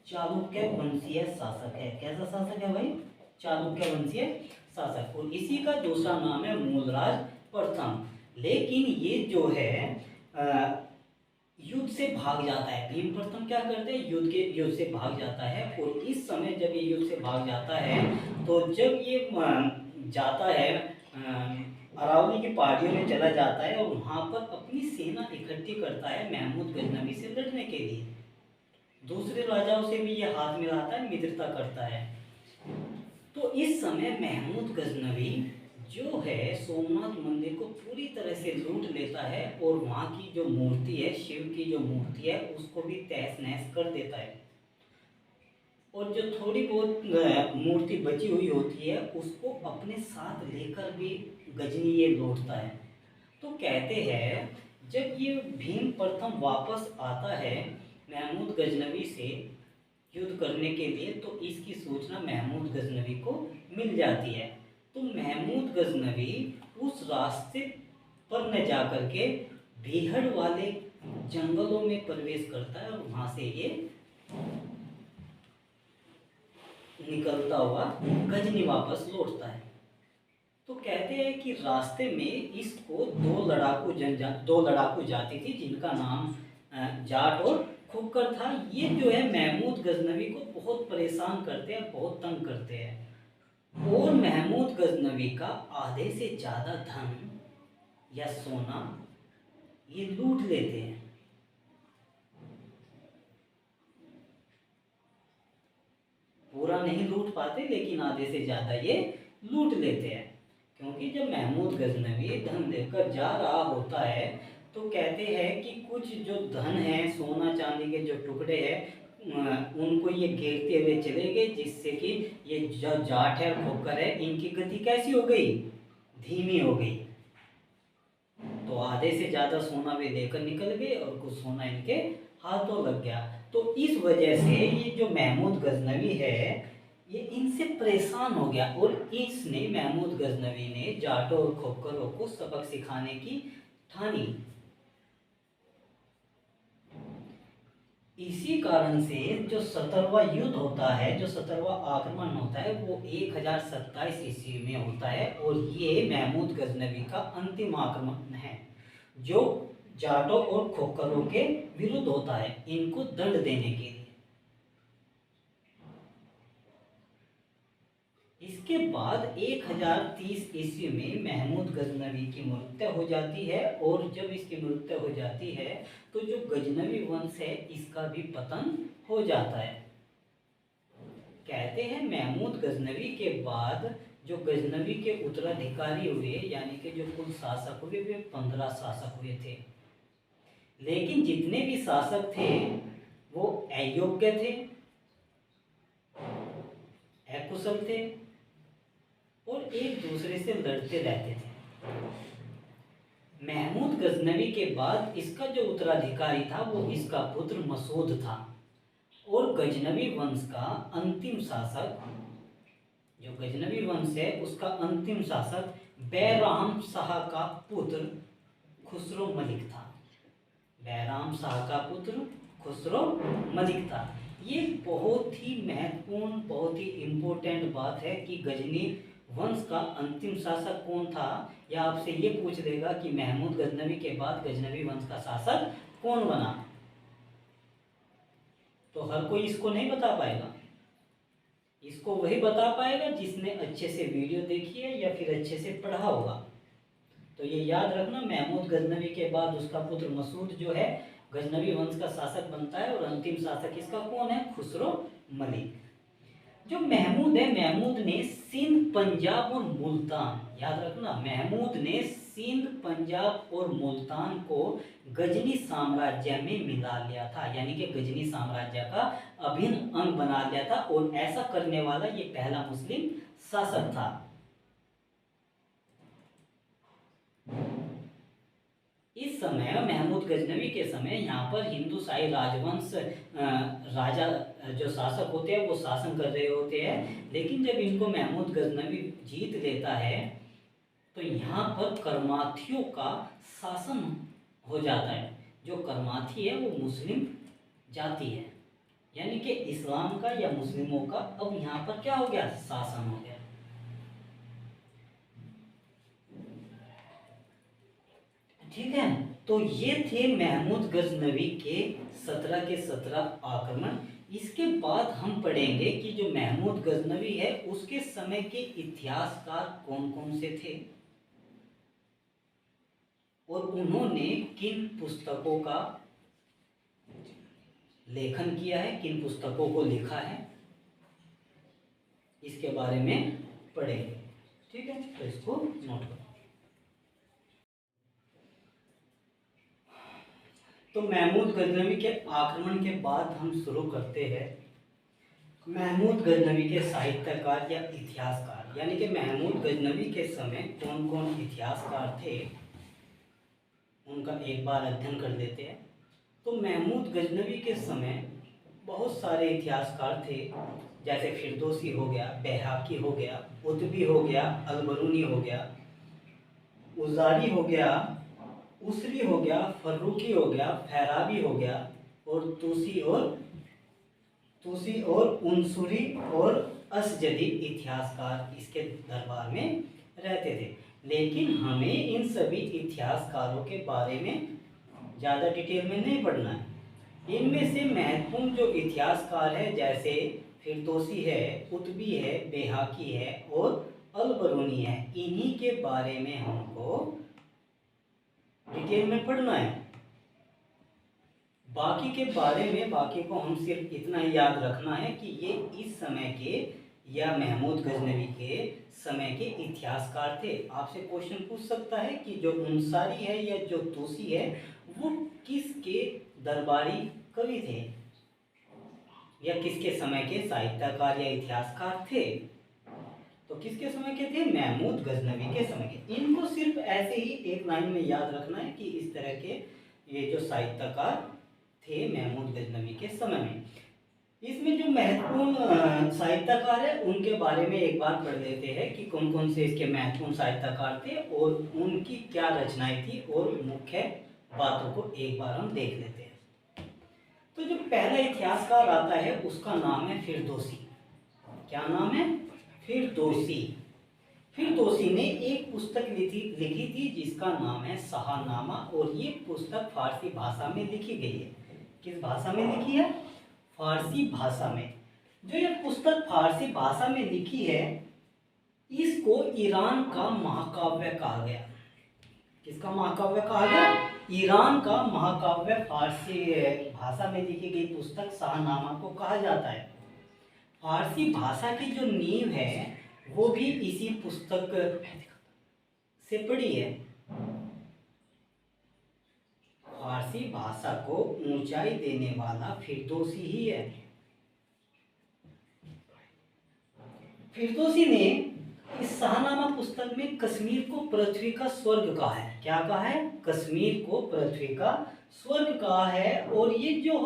चालुक्य वंशीय शासक है। कैसा शासक है भाई, चालुक्य वंशीय शासक। और इसी का दूसरा नाम है मूलराज प्रथम। लेकिन ये जो है युद्ध से भाग जाता है। भीम प्रथम क्या करते हैं, युद्ध से भाग जाता है। और इस समय जब ये युद्ध से भाग जाता है तो जब ये जाता है अरावली की पहाड़ियों में चला जाता है और वहाँ पर अपनी सेना इकट्ठी करता है महमूद गजनवी से लड़ने के लिए। दूसरे राजाओं से भी ये हाथ मिलाता है, मित्रता करता है। तो इस समय महमूद गजनवी जो है सोमनाथ मंदिर को पूरी तरह से लूट लेता है और वहाँ की जो मूर्ति है, शिव की जो मूर्ति है, उसको भी तहस नहस कर देता है। और जो थोड़ी बहुत मूर्ति बची हुई होती है उसको अपने साथ लेकर भी गजनी ये लौटता है। तो कहते हैं जब ये भीम प्रथम वापस आता है महमूद गजनवी से युद्ध करने के लिए, तो इसकी सूचना महमूद गजनवी को मिल जाती है। तो महमूद गजनवी उस रास्ते पर न जाकर के भीहड़ वाले जंगलों में प्रवेश करता है और वहां से ये निकलता हुआ गजनी वापस लौटता है। तो कहते हैं कि रास्ते में इसको दो लड़ाकू जाति थी जिनका नाम जाट और खोकर था। ये जो है महमूद गजनवी को बहुत परेशान करते हैं, बहुत तंग करते हैं। और महमूद गजनवी का आधे से ज़्यादा धन या सोना ये लूट लेते हैं। पूरा नहीं लूट पाते लेकिन आधे से ज़्यादा ये लूट लेते हैं। क्योंकि जब महमूद गजनवी धन लेकर जा रहा होता है तो कहते हैं कि कुछ जो धन है, सोना चांदी के जो टुकड़े हैं, उनको ये घेरते हुए चले गए, जिससे कि ये जो जाट है खोकर है इनकी गति कैसी हो गई, धीमी हो गई। तो आधे से ज़्यादा सोना वे लेकर निकल गए और कुछ सोना इनके हाथों लग गया। तो इस वजह से ये जो महमूद गजनवी है ये इनसे परेशान हो गया और इसने महमूद गजनवी ने जाटों और खोखरों को सबक सिखाने की ठानी। इसी कारण से जो 17वां युद्ध होता है, जो 17वां आक्रमण होता है वो 1027 ईस्वी में होता है। और ये महमूद गजनवी का अंतिम आक्रमण है जो जाटों और खोखरों के विरुद्ध होता है, इनको दंड देने के लिए। इसके बाद 1030 ईस्वी में महमूद गजनवी की मृत्यु हो जाती है। और जब इसकी मृत्यु हो जाती है तो जो गजनवी वंश है इसका भी पतन हो जाता है। कहते हैं महमूद गजनवी के बाद जो गजनवी के उत्तराधिकारी हुए, यानी कि जो कुल शासक हुए वे 15 शासक हुए थे। लेकिन जितने भी शासक थे वो अयोग्य थे, अकुशल थे और एक दूसरे से लड़ते रहते थे। महमूद गजनवी के बाद इसका जो उत्तराधिकारी था वो इसका पुत्र मसूद था। और गजनवी वंश का अंतिम शासक, जो गजनवी वंश है उसका अंतिम शासक बैराम शाह का पुत्र खुसरो मलिक था। बैराम शाह का पुत्र खुसरो मलिक था। ये बहुत ही महत्वपूर्ण, बहुत ही इम्पोर्टेंट बात है कि गजनी वंश का अंतिम शासक कौन था। या आपसे ये पूछ लेगा कि महमूद गजनवी के बाद गजनवी वंश का शासक कौन बना, तो हर कोई इसको नहीं बता पाएगा। इसको वही बता पाएगा जिसने अच्छे से वीडियो देखी है या फिर अच्छे से पढ़ा होगा। तो ये याद रखना, महमूद गजनवी के बाद उसका पुत्र मसूद जो है गजनवी वंश का शासक बनता है और अंतिम शासक इसका कौन है, खुसरो मलिक। जो महमूद है, महमूद ने सिंध, पंजाब और मुल्तान, याद रखना, महमूद ने सिंध, पंजाब और मुल्तान को गजनी साम्राज्य में मिला लिया था, यानी कि गजनी साम्राज्य का अभिन्न अंग बना लिया था। और ऐसा करने वाला ये पहला मुस्लिम शासक था। इस समय महमूद गजनवी के समय यहाँ पर हिंदू शाही राजवंश राजा जो शासक होते हैं वो शासन कर रहे होते हैं, लेकिन जब इनको महमूद गजनवी जीत लेता है तो यहाँ पर करमाथियों का शासन हो जाता है। जो करमाथी है वो मुस्लिम जाति है, यानी कि इस्लाम का या मुस्लिमों का अब यहाँ पर क्या हो गया, शासन हो गया। ठीक है, तो ये थे महमूद गजनवी के 17 के 17 आक्रमण। इसके बाद हम पढ़ेंगे कि जो महमूद गजनवी है उसके समय के इतिहासकार कौन कौन से थे और उन्होंने किन पुस्तकों का लेखन किया है, किन पुस्तकों को लिखा है, इसके बारे में पढ़ेंगे। ठीक है, तो इसको नोट करो। तो महमूद गजनवी के आक्रमण के बाद हम शुरू करते हैं महमूद गजनवी के साहित्यकार या इतिहासकार, यानी कि महमूद गजनवी के समय कौन कौन इतिहासकार थे उनका एक बार अध्ययन कर लेते हैं। तो महमूद गजनवी के समय बहुत सारे इतिहासकार थे, जैसे फिरदौसी हो गया, बैहाकी हो गया, उतबी हो गया, अलबरूनी हो गया, उजारी हो गया, उसरी हो गया, फर्रुखी हो गया, फैराबी हो गया, और तुसी और उनसुरी और असजदी इतिहासकार इसके दरबार में रहते थे। लेकिन हमें इन सभी इतिहासकारों के बारे में ज़्यादा डिटेल में नहीं पढ़ना है। इनमें से महत्वपूर्ण जो इतिहासकार है जैसे फिरदौसी है, कुतुबी है, बैहाकी है और अलबरूनी है, इन्हीं के बारे में हमको डिटेल में पढ़ना है। बाकी के बारे में बाकी को हम सिर्फ इतना ही याद रखना है कि ये इस समय के या महमूद गजनवी के समय के इतिहासकार थे। आपसे क्वेश्चन पूछ सकता है कि जो अंसारी है या जो तूसी है वो किसके दरबारी कवि थे या किसके समय के साहित्यकार या इतिहासकार थे। तो किसके समय के थे, महमूद गजनवी के समय के। इनको सिर्फ ऐसे ही एक लाइन में याद रखना है कि इस तरह के ये जो साहित्यकार थे महमूद गजनवी के समय में। इसमें जो महत्वपूर्ण साहित्यकार है उनके बारे में एक बार पढ़ लेते हैं कि कौन कौन से इसके महत्वपूर्ण साहित्यकार थे और उनकी क्या रचनाएं थी और मुख्य बातों को एक बार हम देख लेते हैं। तो जो पहला इतिहासकार आता है उसका नाम है फिरदौसी। क्या नाम है, फिरदौसी। फिरदौसी ने एक पुस्तक लिखी थी जिसका नाम है शाहनामा, और ये पुस्तक फारसी भाषा में लिखी गई है। किस भाषा में लिखी है, फारसी भाषा में। जो ये पुस्तक फारसी भाषा में लिखी है इसको ईरान का महाकाव्य कहा गया। किसका महाकाव्य कहा गया, ईरान का महाकाव्य। फारसी भाषा में लिखी गई पुस्तक शाहनामा को कहा जाता है। फारसी भाषा की जो नींव है वो भी इसी पुस्तक से पड़ी है। फारसी भाषा को ऊंचाई देने वाला फिरदौसी ही है। फिरदौसी ने इस शाहनामा पुस्तक में कश्मीर को पृथ्वी का स्वर्ग कहा है। क्या कहा है, कश्मीर को पृथ्वी का स्वर्ग कहा है। और ये जो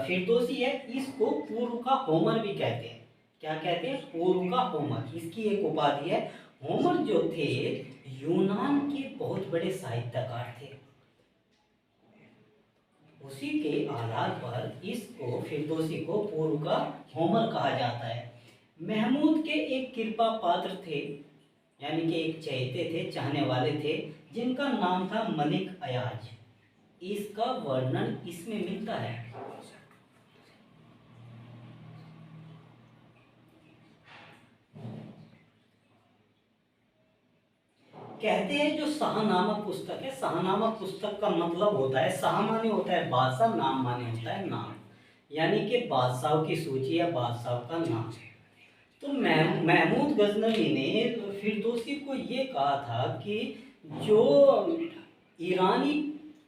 फिरदौसी है इसको पूर्व का होमर भी कहते हैं। क्या कहते हैं, पूर्व का होमर, इसकी एक उपाधि है। होमर जो थे यूनान के बहुत बड़े साहित्यकार थे। उसी के आधार पर इसको फिरदौसी को पूर्व का होमर कहा जाता है। महमूद के एक कृपा पात्र थे, यानी कि एक चहेते थे, चाहने वाले थे, जिनका नाम था मलिक अयाज। इसका वर्णन इसमें मिलता है। कहते हैं जो शाहनामा पुस्तक है, शाहनामा पुस्तक का मतलब होता है, शाह माने होता है बादशाह, नाम माने होता है नाम, यानी कि बादशाह की सूची या बादशाह का नाम। तो महमूद गजनवी ने फिरदौसी को ये कहा था कि जो ईरानी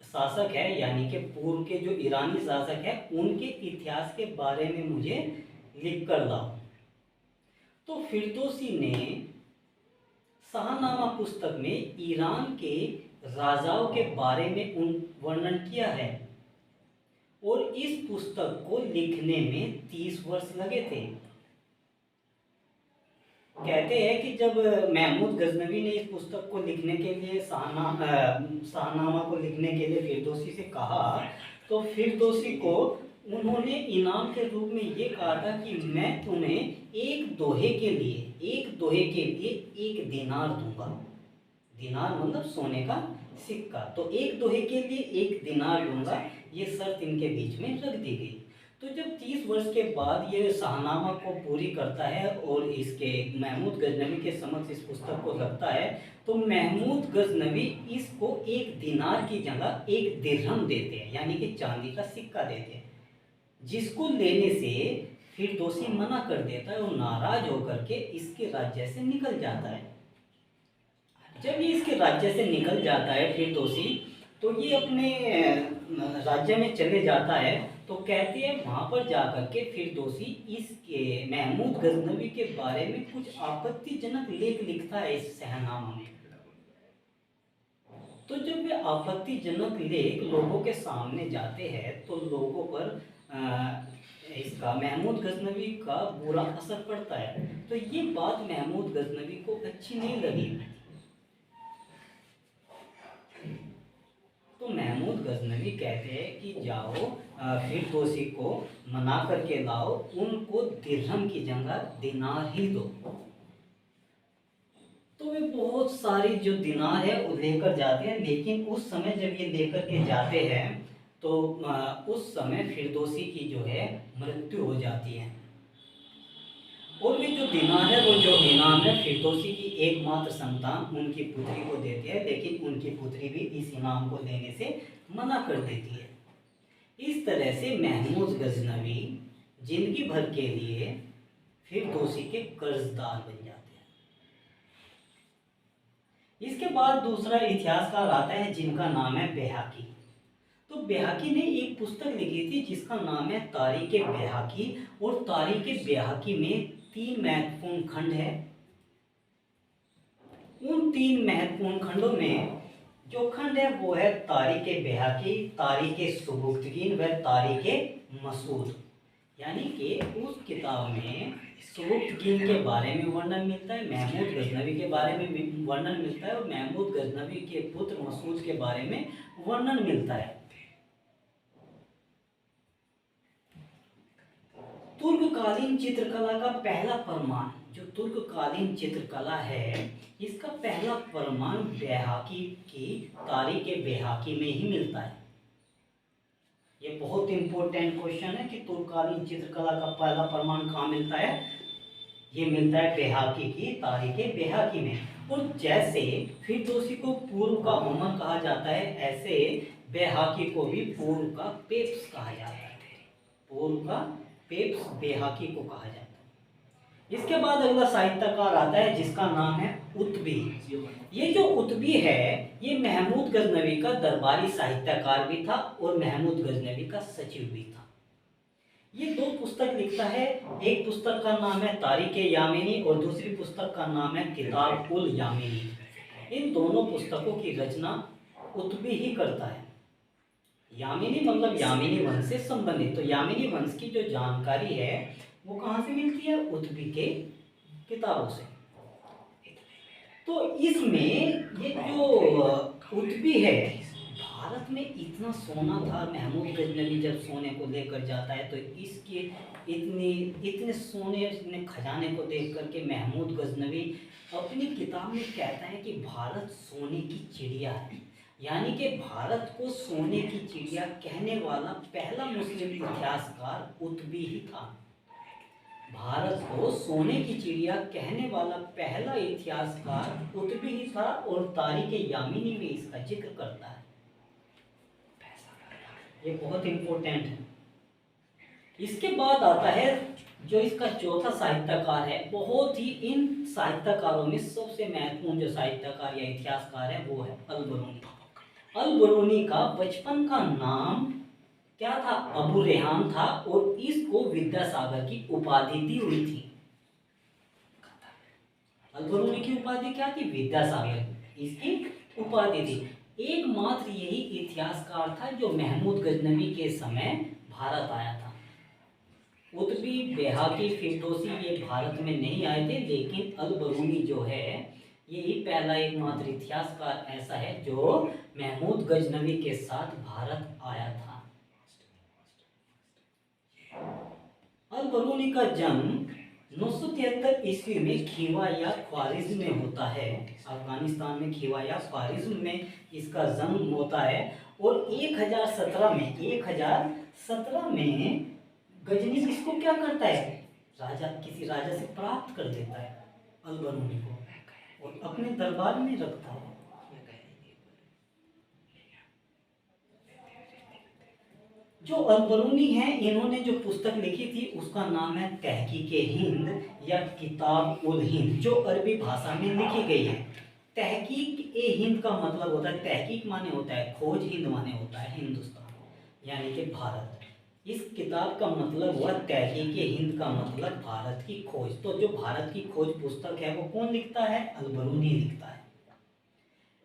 शासक है, यानी कि पूर्व के जो ईरानी शासक है उनके इतिहास के बारे में मुझे लिख कर लाओ। तो फिरदौसी ने शाहनामा पुस्तक में ईरान के राजाओं के बारे में वर्णन किया है और इस पुस्तक को लिखने में 30 वर्ष लगे थे। कहते हैं कि जब महमूद गजनवी ने इस पुस्तक को लिखने के लिए शाहनामा को लिखने के लिए फिरदौसी से कहा, तो फिरदौसी को उन्होंने इनाम के रूप में ये कहा था कि मैं तुम्हें एक दोहे के लिए 1 दीनार दूंगा। दीनार मतलब सोने का सिक्का। तो एक दोहे के लिए 1 दीनार दूंगा, ये शर्त इनके बीच में रख दी गई। तो जब 30 वर्ष के बाद ये शाहनामा को पूरी करता है और इसके महमूद गजनवी के समक्ष इस पुस्तक को रखता है, तो महमूद गजनवी इसको 1 दीनार की जगह 1 दिरहम देते हैं, यानी कि चांदी का सिक्का देते हैं, जिसको लेने से फिरदौसी मना कर देता है और नाराज होकर के इसके राज्य से निकल जाता है। जब ये इसके राज्य से निकल जाता है फिरदौसी, तो ये अपने राज्य में चले जाता है। तो कहते हैं वहाँ पर जाकर के फिरदौसी इसके महमूद गजनवी के बारे में कुछ आपत्तिजनक लेख लिखता है इस शाहनामा में। तो जब वे आपत्तिजनक लेख लोगों के सामने जाते हैं तो लोगों पर इसका महमूद गजनवी का बुरा असर पड़ता है। तो ये बात महमूद गजनवी को अच्छी नहीं लगी। तो महमूद गजनवी कहते हैं कि जाओ फिरदौसी को मना करके लाओ, उनको दिरहम की जगह दिनार ही दो। तो वे बहुत सारी जो दिनार है वो लेकर जाते हैं, लेकिन उस समय जब ये लेकर के जाते हैं तो उस समय फिरदौसी की जो है मृत्यु हो जाती है। और भी जो दिनार है वो जो इनाम है फिरदौसी की एकमात्र संतान उनकी पुत्री को देती है, लेकिन उनकी पुत्री भी इस इनाम को लेने से मना कर देती है। इस तरह से महमूद गजनवी जिंदगी भर के लिए फिरदौसी के कर्जदार बन जाते हैं। इसके बाद दूसरा इतिहासकार आता है जिनका नाम है बैहाकी। तो बैहाकी ने एक पुस्तक लिखी थी जिसका नाम है तारीख बैहाकी, और तारीख बैहाकी में 3 महत्वपूर्ण खंड है। उन 3 महत्वपूर्ण खंडों में जो खंड है वो है तारीख बैहाकी, तारीख सुबुक्तगीन व तारीख मसूद। यानी कि उस किताब में सुबुक्तगीन के बारे में वर्णन मिलता है, महमूद गजनवी के बारे में वर्णन मिलता है और महमूद गजनवी के पुत्र मसूद के बारे में वर्णन मिलता है। तुर्ककालीन चित्रकला का पहला प्रमाण, जो तुर्ककालीन चित्रकला है इसका पहला प्रमाण बैहाकी की तारीख बैहाकी में ही मिलता है। ये बहुत इंपॉर्टेंट क्वेश्चन है कि तुर्ककालीन चित्रकला का पहला प्रमाण कहाँ मिलता है। ये मिलता है बैहाकी की तारीख बैहाकी में। और जैसे फिरदौसी को पूर्व का उमर कहा जाता है, ऐसे बैहाकी को भी पूर्व का पेप्स कहा जाता है। पूर्व का पेप्स बैहाकी को कहा जाता है। इसके बाद अगला साहित्यकार आता है जिसका नाम है उतबी। ये जो उतबी है ये महमूद गजनवी का दरबारी साहित्यकार भी था और महमूद गजनवी का सचिव भी था। ये 2 पुस्तक लिखता है, एक पुस्तक का नाम है तारीख यामिनी और दूसरी पुस्तक का नाम है किताब उल यामिनी। इन दोनों पुस्तकों की रचना उतबी ही करता है। यामिनी मतलब यामिनी वंश से संबंधित। तो यामिनी वंश की जो जानकारी है वो कहाँ से मिलती है, उतबी के किताबों से। तो इसमें ये जो उतबी है, भारत में इतना सोना था, महमूद गजनवी जब सोने को लेकर जाता है तो इसके इतने सोने इतने खजाने को देख करके महमूद गजनवी अपनी किताब में कहता है कि भारत सोने की चिड़िया है। यानी कि भारत को सोने की चिड़िया कहने वाला पहला मुस्लिम इतिहासकार उतबी ही था। भारत को सोने की चिड़िया कहने वाला पहला इतिहासकार उतबी ही था और तारीख यामिनी में इसका जिक्र करता है। ये बहुत इंपॉर्टेंट है। इसके बाद आता है जो इसका चौथा साहित्यकार है, बहुत ही इन साहित्यकारों में सबसे महत्वपूर्ण जो साहित्यकार या इतिहासकार है वो है अल-बरूनी। अल-बरूनी का बचपन का नाम क्या था, अबू रेहान था और इसको विद्यासागर की उपाधि दी हुई थी। अल बरूनी की उपाधि क्या थी? विद्यासागर इसकी उपाधि थी। एकमात्र यही इतिहासकार था जो महमूद गजनवी के समय भारत आया था। कुतुबी, बैहकी, फिरदौसी ये भारत में नहीं आए थे, लेकिन अल बरूनी जो है यही पहला एकमात्र इतिहासकार ऐसा है जो महमूद गजनवी के साथ भारत आया था। अल बरूनी का जन्म 973 ईस्वी में खीवा या ख्वारिज्म में होता है। अफगानिस्तान में खीवा या ख्वारिज्म में इसका जन्म होता है। और 1017 में गजनी इसको क्या करता है? किसी राजा से प्राप्त कर देता है अल बरूनी को और अपने दरबार में रखता है। जो अल बरूनी है, इन्होंने जो पुस्तक लिखी थी उसका नाम है तहकीक हिंद या किताब उल हिंद, जो अरबी भाषा में लिखी गई है। तहकीक ए हिंद का मतलब होता है, तहकीक माने होता है खोज, हिंद माने होता है हिंदुस्तान यानी कि भारत। इस किताब का मतलब हुआ तहकीक ए हिंद का मतलब भारत की खोज। तो जो भारत की खोज पुस्तक है वो कौन लिखता है? अल बरूनी लिखता है।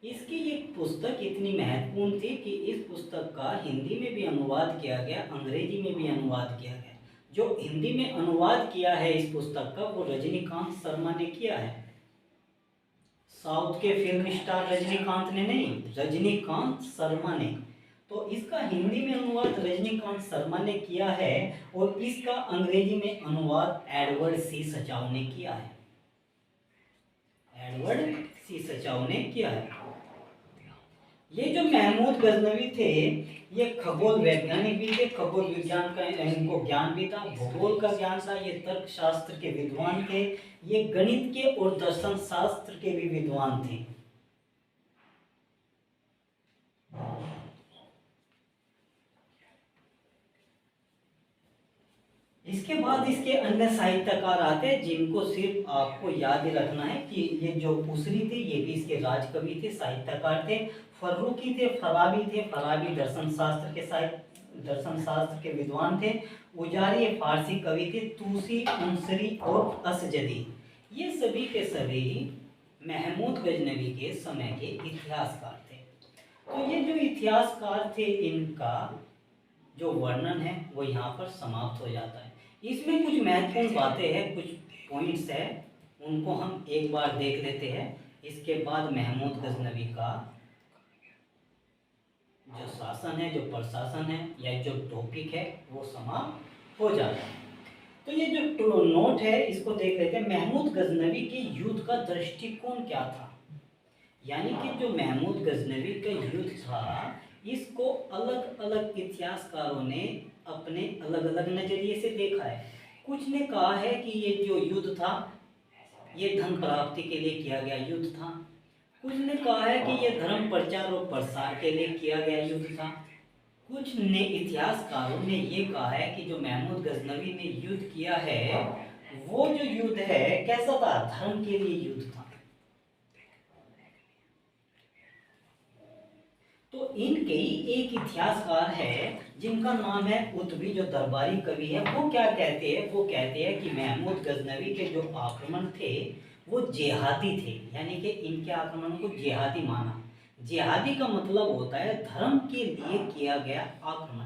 इसकी ये पुस्तक इतनी महत्वपूर्ण थी कि इस पुस्तक का हिंदी में भी अनुवाद किया गया, अंग्रेजी में भी अनुवाद किया गया। जो हिंदी में अनुवाद किया है इस पुस्तक का वो रजनीकांत शर्मा ने किया है। साउथ के फिल्म स्टार रजनीकांत ने नहीं, रजनीकांत शर्मा ने। तो इसका हिंदी में अनुवाद रजनीकांत शर्मा ने किया है और इसका अंग्रेजी में अनुवाद एडवर्ड सी सचाव ने किया है। एडवर्ड सी सचाव ने किया है। ये जो महमूद गजनवी थे ये खगोल वैज्ञानिक भी थे, खगोल विज्ञान का इनको ज्ञान भी था, भूगोल का ज्ञान था, ये तर्क शास्त्र के विद्वान थे, ये गणित के और दर्शन शास्त्र के भी विद्वान थे। इसके बाद इसके अन्य साहित्यकार आते हैं जिनको सिर्फ आपको याद ही रखना है कि ये जो उसरी थे ये भी इसके राजकवि थे, साहित्यकार थे। फर्रुखी थे, फराबी दर्शन शास्त्र के विद्वान थे। उजारी फारसी कवि थे। तूसी, अंसरी और असजदी ये सभी के सभी महमूद गजनवी के समय के इतिहासकार थे। तो ये जो इतिहासकार थे इनका जो वर्णन है वो यहाँ पर समाप्त हो जाता है। इसमें कुछ महत्वपूर्ण बातें हैं, कुछ पॉइंट्स हैं, उनको हम एक बार देख लेते हैं। इसके बाद महमूद गजनवी का जो शासन है, जो प्रशासन है या जो टॉपिक है वो समाप्त हो जाता है। तो ये जो नोट है इसको देख लेते हैं। महमूद गजनवी के युद्ध का दृष्टिकोण क्या था? यानी कि जो महमूद गजनवी का युद्ध था इसको अलग अलग इतिहासकारों ने अपने अलग अलग नजरिए से देखा है। कुछ ने कहा है कि ये जो युद्ध था ये धन प्राप्ति के लिए किया गया युद्ध था। कुछ ने कहा है कि ये धर्म प्रचार और प्रसार के लिए किया गया युद्ध था। कुछ ने इतिहासकारों ने ये कहा है कि जो महमूद गजनवी ने युद्ध किया है वो जो युद्ध है कैसा था? धर्म के लिए युद्ध था। तो इनके ही एक इतिहासकार है जिनका नाम है कुतुबी, जो दरबारी कवि है। वो क्या कहते हैं? वो कहते हैं कि महमूद गजनवी के जो आक्रमण थे वो जिहादी थे, यानी कि इनके आक्रमण को जिहादी माना। जिहादी का मतलब होता है धर्म के लिए किया गया आक्रमण,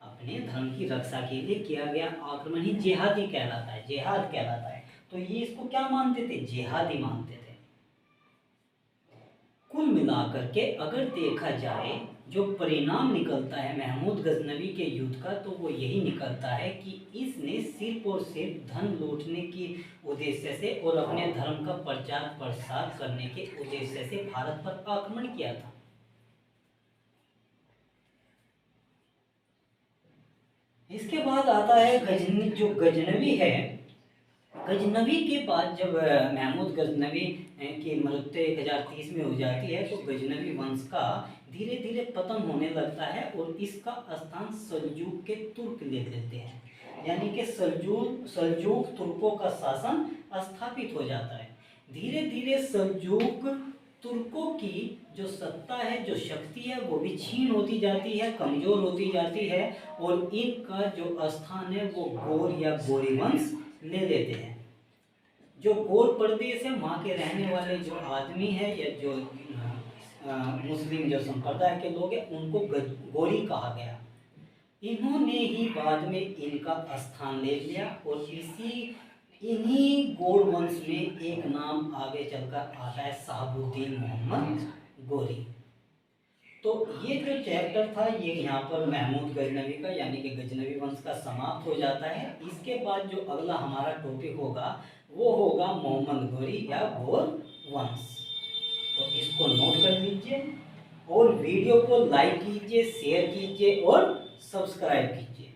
अपने धर्म की रक्षा के लिए किया गया आक्रमण ही जिहादी कहलाता है, जिहाद कहलाता है। तो ये इसको क्या मानते थे? जिहादी मानते थे। कुल मिलाकर के अगर देखा जाए जो परिणाम निकलता है महमूद गजनवी के युद्ध का तो वो यही निकलता है कि इसने सिर्फ और सिर्फ धन लूटने की उद्देश्य से और अपने धर्म का प्रचार प्रसार करने के उद्देश्य से भारत पर आक्रमण किया था। इसके बाद आता है जो गजनवी है। गजनवी के बाद जब महमूद गजनवी की मृत्यु 1030 में हो जाती है तो गजनवी वंश का धीरे धीरे पतन होने लगता है और इसका स्थान सल्जूक के तुर्क ले लेते हैं, यानी कि सल्जूक तुर्कों का शासन स्थापित हो जाता है। धीरे धीरे सल्जूक तुर्कों की जो सत्ता है, जो शक्ति है वो भी क्षीण होती जाती है, कमजोर होती जाती है और इनका जो स्थान है वो गोर या गोरी वंश ले लेते हैं। जो गोर प्रदेश है वहाँ के रहने वाले जो आदमी है या जो मुस्लिम जो संप्रदाय के लोग हैं उनको गोरी कहा गया। इन्होंने ही बाद में इनका स्थान ले लिया और इन्हीं गौड़ वंश में एक नाम आगे चलकर आता है शहाबुद्दीन मोहम्मद गोरी। तो ये जो चैप्टर था ये यहाँ पर महमूद गजनवी का यानी कि गजनवी वंश का समाप्त हो जाता है। इसके बाद जो अगला हमारा टॉपिक होगा वो होगा मोहम्मद गोरी या गौड़ वंश। तो इसको नोट कर लीजिए और वीडियो को लाइक कीजिए, शेयर कीजिए और सब्सक्राइब कीजिए।